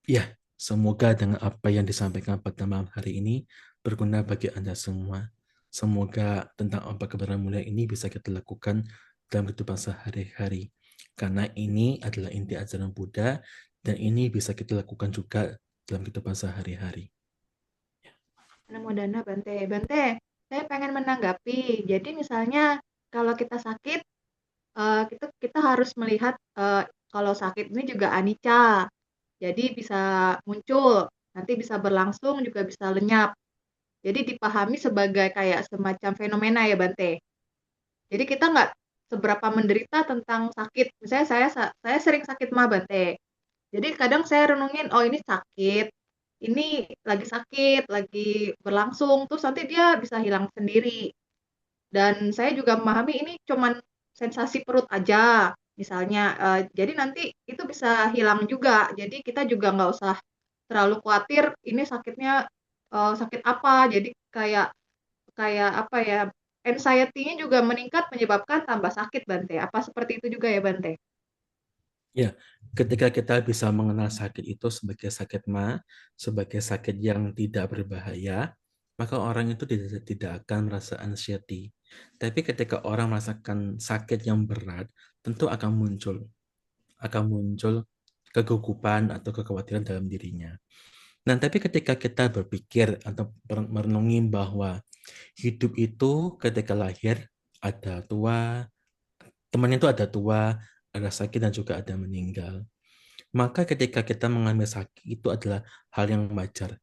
Ya, semoga dengan apa yang disampaikan pada malam hari ini berguna bagi Anda semua. Semoga tentang apa kebenaran mulia ini bisa kita lakukan dalam kehidupan sehari-hari. Karena ini adalah inti ajaran Buddha dan ini bisa kita lakukan juga dalam kehidupan sehari-hari. Namo Dana Bante. Bante, saya pengen menanggapi. Jadi misalnya kalau kita sakit, kita harus melihat kalau sakit ini juga anicca. Jadi bisa muncul, nanti bisa berlangsung, juga bisa lenyap. Jadi dipahami sebagai kayak semacam fenomena ya Bante. Jadi kita nggak seberapa menderita tentang sakit. Misalnya saya sering sakit mah Bante. Jadi kadang saya renungin, oh ini sakit, ini lagi sakit, lagi berlangsung, terus nanti dia bisa hilang sendiri. Dan saya juga memahami ini cuman sensasi perut aja, misalnya. Jadi nanti itu bisa hilang juga. Jadi kita juga nggak usah terlalu khawatir ini sakitnya sakit apa. Jadi kayak kayak apa ya, anxiety-nya juga meningkat menyebabkan tambah sakit Bante. Apa seperti itu juga ya Bante? Ya, ketika kita bisa mengenal sakit itu sebagai sakit sebagai sakit yang tidak berbahaya, maka orang itu tidak akan merasa anxiety. Tapi ketika orang merasakan sakit yang berat, tentu akan muncul kegugupan atau kekhawatiran dalam dirinya. Nah, tapi ketika kita berpikir atau merenungi bahwa hidup itu ketika lahir ada tua, temannya itu ada tua, ada sakit dan juga ada meninggal. Maka ketika kita mengalami sakit itu adalah hal yang wajar.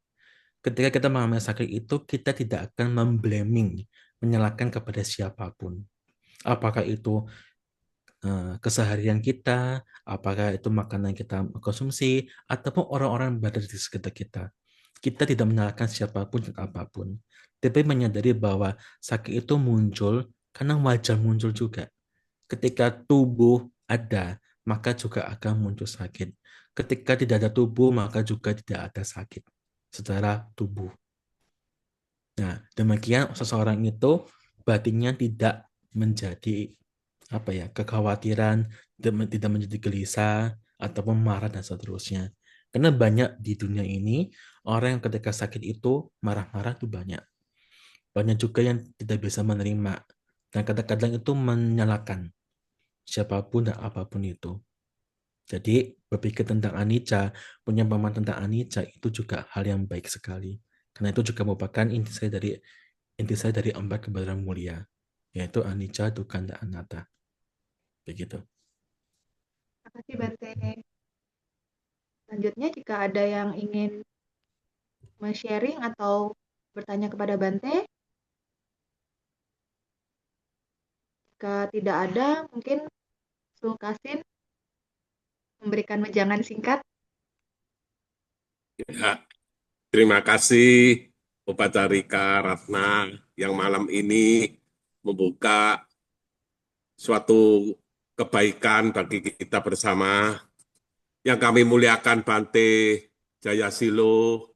Ketika kita mengalami sakit itu kita tidak akan memblaming, menyalahkan kepada siapapun. Apakah itu keseharian kita, apakah itu makanan yang kita konsumsi, ataupun orang-orang yang berada di sekitar kita. Kita tidak menyalahkan siapapun dan apapun, tapi menyadari bahwa sakit itu muncul karena wajar muncul juga. Ketika tubuh ada, maka juga akan muncul sakit. Ketika tidak ada tubuh, maka juga tidak ada sakit secara tubuh. Nah, demikian seseorang itu batinnya tidak menjadi kekhawatiran, tidak menjadi gelisah ataupun marah dan seterusnya. Karena banyak di dunia ini orang yang ketika sakit itu marah-marah itu banyak. Banyak juga yang tidak bisa menerima dan kadang-kadang itu menyalahkan siapapun dan apapun itu. Jadi berpikir tentang anicca, punya pemahaman tentang anicca itu juga hal yang baik sekali. Karena itu juga merupakan inti saya dari empat kebenaran mulia, yaitu anicca, dukkha, dan anatta. Begitu. Terima kasih Bante. Selanjutnya jika ada yang ingin sharing atau bertanya kepada Bante, jika tidak ada, mungkin Sulkasin memberikan wejangan singkat. Ya, terima kasih Upacarika Ratna yang malam ini membuka suatu kebaikan bagi kita bersama. Yang kami muliakan Bante Jayasilo,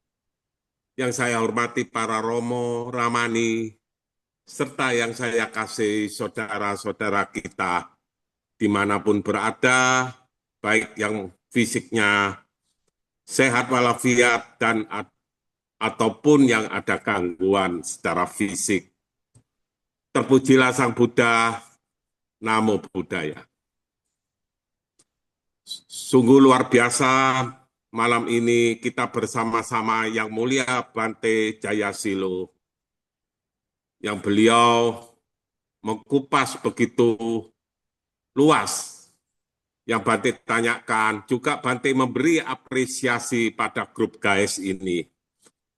yang saya hormati para Romo, Ramani, serta yang saya kasih saudara-saudara kita dimanapun berada, baik yang fisiknya sehat walafiat dan ataupun yang ada gangguan secara fisik. Terpujilah Sang Buddha, Namo Buddhaya. Sungguh luar biasa malam ini kita bersama-sama Yang Mulia Bante Jayasilo, yang beliau mengkupas begitu luas yang Bante tanyakan, juga Bante memberi apresiasi pada grup GAIS ini,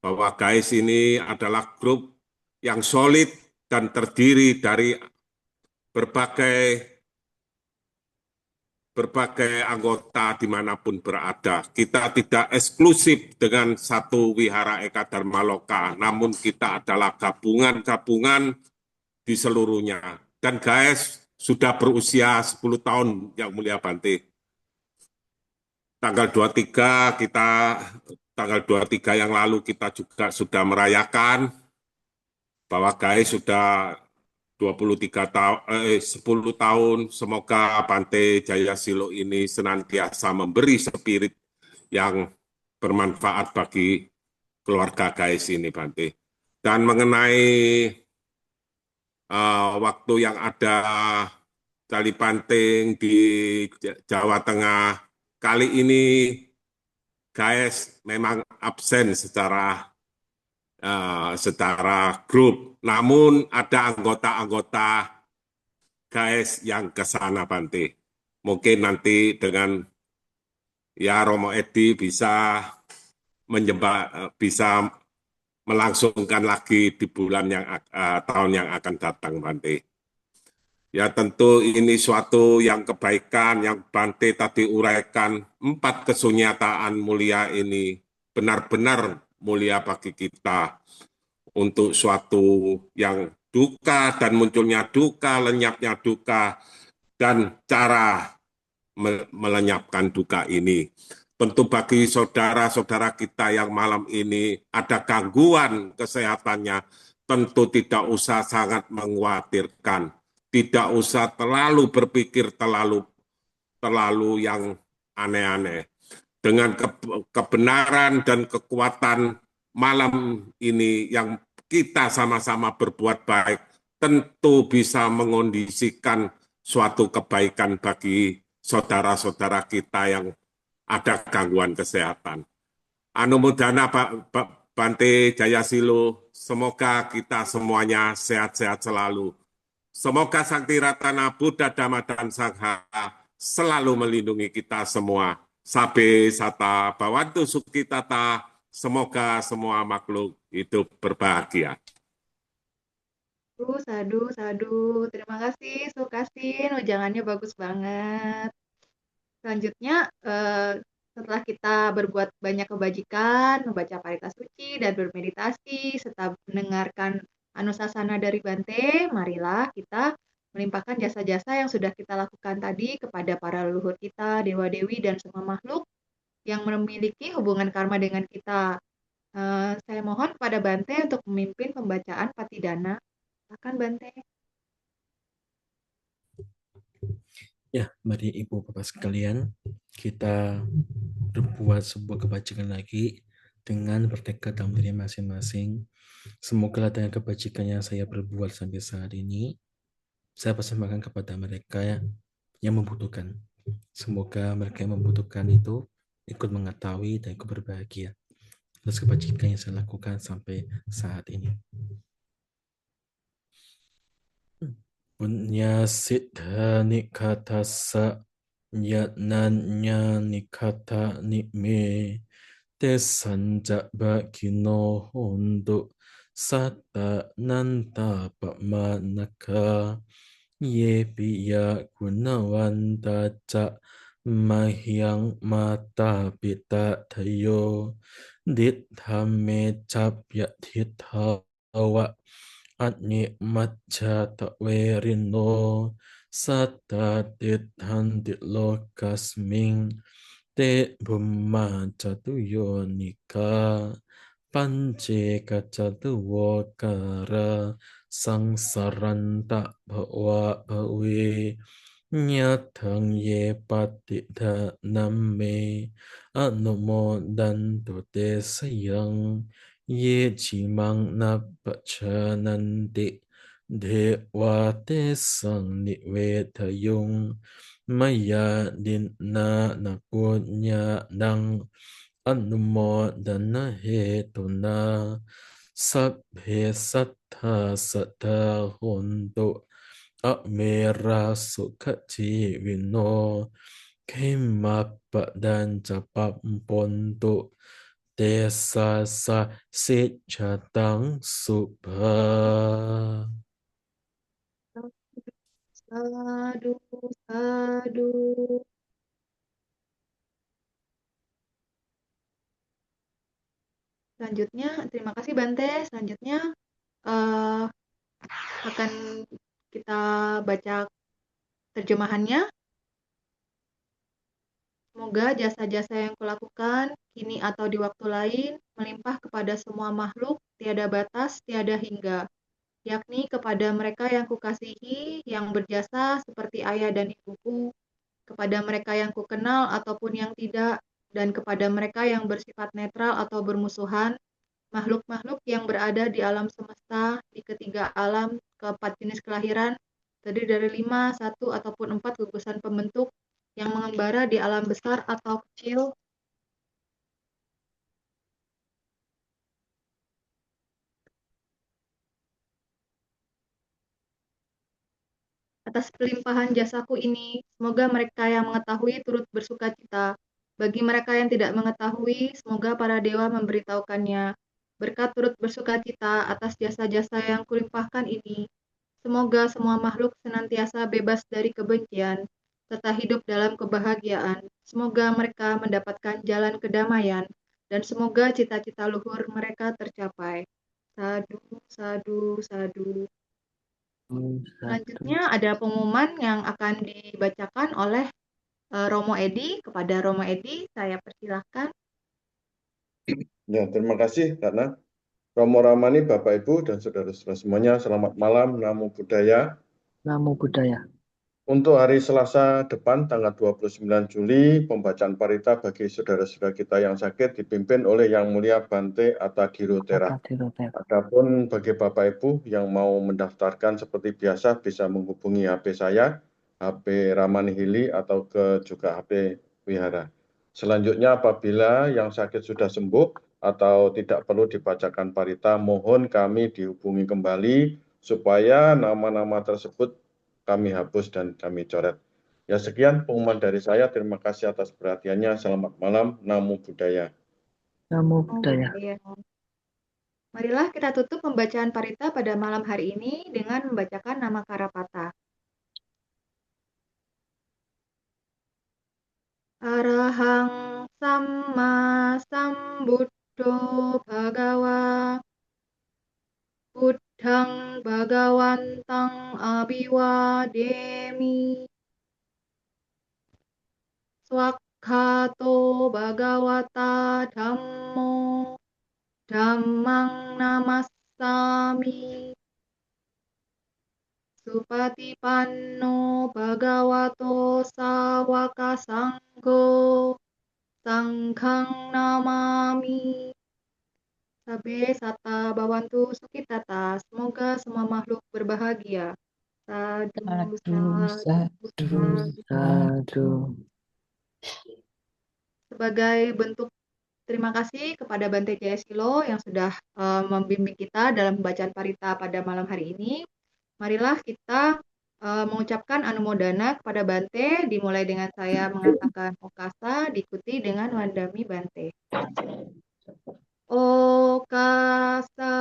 bahwa GAIS ini adalah grup yang solid dan terdiri dari berbagai anggota dimanapun berada. Kita tidak eksklusif dengan satu wihara Eka Dharma Loka, namun kita adalah gabungan-gabungan di seluruhnya. Dan GAIS sudah berusia 10 tahun, Yang Mulia Bante. Tanggal 23 yang lalu kita juga sudah merayakan bahwa GAIS sudah 10 tahun. Semoga Bante Jayasilo ini senantiasa memberi spirit yang bermanfaat bagi keluarga GAIS ini, Bante. Dan mengenai waktu yang ada tali panting di Jawa Tengah, kali ini GAIS memang absen secara grup, namun ada anggota-anggota GAIS yang ke sana, Bante. Mungkin nanti dengan Romo Edi bisa melangsungkan lagi di bulan tahun yang akan datang, Bante. Ya tentu ini suatu yang kebaikan yang Bante tadi uraikan, 4 kesunyataan mulia ini benar-benar mulia bagi kita untuk suatu yang duka dan munculnya duka, lenyapnya duka, dan cara melenyapkan duka ini. Tentu bagi saudara-saudara kita yang malam ini ada gangguan kesehatannya, tentu tidak usah sangat mengkhawatirkan. Tidak usah terlalu berpikir terlalu yang aneh-aneh. Dengan kebenaran dan kekuatan malam ini yang kita sama-sama berbuat baik, tentu bisa mengondisikan suatu kebaikan bagi saudara-saudara kita yang ada gangguan kesehatan. Anumodana Pak Bante Jayasilo, semoga kita semuanya sehat-sehat selalu. Semoga Sakti Ratana Buddha Dhamma dan Sangha selalu melindungi kita semua. Sabe sata bawantu sukitata, semoga semua makhluk hidup berbahagia. Sadu, sadu. Terima kasih, Sukasin. Ujangannya bagus banget. Selanjutnya, setelah kita berbuat banyak kebajikan, membaca parita suci, dan bermeditasi, serta mendengarkan anusasana dari Bante, marilah kita melimpahkan jasa-jasa yang sudah kita lakukan tadi kepada para leluhur kita, dewa-dewi, dan semua makhluk yang memiliki hubungan karma dengan kita. Saya mohon kepada Bante untuk memimpin pembacaan Patidana. Silakan Bante. Ya, mari Ibu Bapak sekalian, kita berbuat sebuah kebajikan lagi dengan bertekad dalam diri masing-masing. Semoga dengan kebajikan yang saya berbuat sampai saat ini, saya persembahkan kepada mereka yang membutuhkan. Semoga mereka yang membutuhkan itu ikut mengetahui dan ikut berbahagia atas kebajikan yang saya lakukan sampai saat ini. Punya siddha nikatasa yatnanya nikata nikme te sanja bakino hondu satta nanta pamanaka ye piya gunawanta ca mahyang mata pita tayo ditthame capya thithawa Atni matcha tawerino satta tithanti lokasming te bumma chatuyo nika panche kachatu wakara sangsaranta bhava bhave nyathang ye patitha namme anumodantu te sayang ye chimang napachananti devate sang nivetayung maya dinna napunya nang anumodana hetuna sabhe sattha sattha hontu amera sukhaci vino kemapa dan capap pontu desa sa sejatang subha. Sadu, sadu. Selanjutnya, terima kasih Bante. Selanjutnya akan kita baca terjemahannya. Semoga jasa-jasa yang kulakukan kini atau di waktu lain melimpah kepada semua makhluk, tiada batas, tiada hingga, yakni kepada mereka yang kukasihi, yang berjasa seperti ayah dan ibuku, kepada mereka yang kukenal ataupun yang tidak, dan kepada mereka yang bersifat netral atau bermusuhan, makhluk-makhluk yang berada di alam semesta, di ketiga alam, keempat jenis kelahiran, terdiri dari 5, 1, ataupun 4 gugusan pembentuk yang mengembara di alam besar atau kecil, atas pelimpahan jasaku ini. Semoga mereka yang mengetahui turut bersuka cita. Bagi mereka yang tidak mengetahui, semoga para dewa memberitahukannya. Berkat turut bersuka cita atas jasa-jasa yang kulimpahkan ini. Semoga semua makhluk senantiasa bebas dari kebencian, serta hidup dalam kebahagiaan. Semoga mereka mendapatkan jalan kedamaian, dan semoga cita-cita luhur mereka tercapai. Sadu, sadu, sadu. Selanjutnya ada pengumuman yang akan dibacakan oleh Romo Edi. Kepada Romo Edi, saya persilahkan. Ya, terima kasih karena Romo Ramani, Bapak Ibu dan saudara-saudara semuanya, selamat malam, Namo Buddhaya. Namo Buddhaya. Untuk hari Selasa depan, tanggal 29 Juli, pembacaan parita bagi saudara-saudara kita yang sakit dipimpin oleh Yang Mulia Bante Attagiro Tera. Adapun bagi Bapak Ibu yang mau mendaftarkan seperti biasa bisa menghubungi HP saya, HP Ramani Hili atau juga HP Wihara. Selanjutnya apabila yang sakit sudah sembuh atau tidak perlu dibacakan parita, mohon kami dihubungi kembali supaya nama-nama tersebut kami hapus dan kami coret. Ya sekian pengumuman dari saya. Terima kasih atas perhatiannya. Selamat malam. Namo Buddhaya. Namo Buddhaya. Ya. Marilah kita tutup pembacaan parita pada malam hari ini dengan membacakan nama Karapata. Arahang Samma Sambuddho Bhagawa Buddhang Bhagawantang Abhiwademi Swakhato Bhagawata Dhammo Dhammang Namassami Supatipanno Bhagavato Sawaka Sangho Sanghang Namami. Sabe Sata Bawantu Sukitata. Semoga semua makhluk berbahagia. Sadu, Sadu. Sebagai bentuk terima kasih kepada Bante Jayasilo yang sudah membimbing kita dalam pembacaan parita pada malam hari ini. Marilah kita mengucapkan anumodana kepada Bante, dimulai dengan saya mengatakan Okasa, diikuti dengan Wandami Bante. Okasa.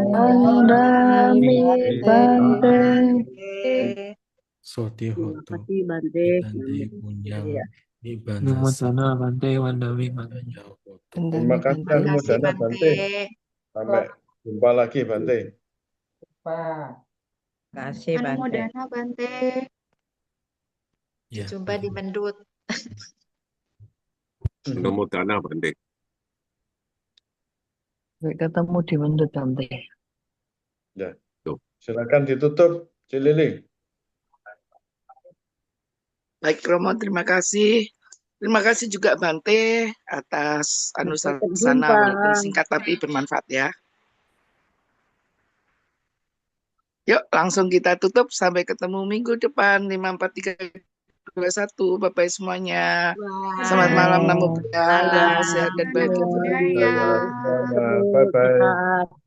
Wandami Bante. Soti hotu. Bante. Bante punyang. Numodana Bante Wandami Bante. Terima kasih anumodana Bante. Sampai jumpa lagi Bante. Kasih Bante. Anumodana Bante. Ya, Jumpa di Mendut. Numodana Bante. Ketemu di Mendut Bante. Ya. Silakan ditutup, Cilili. Baik Romo, terima kasih. Terima kasih juga Bante atas anusasana walaupun singkat tapi bermanfaat ya. Yuk langsung kita tutup, sampai ketemu minggu depan 54321. Bye-bye semuanya. Selamat malam, Namo Buddhaya, sehat dan bahagia. Bye-bye.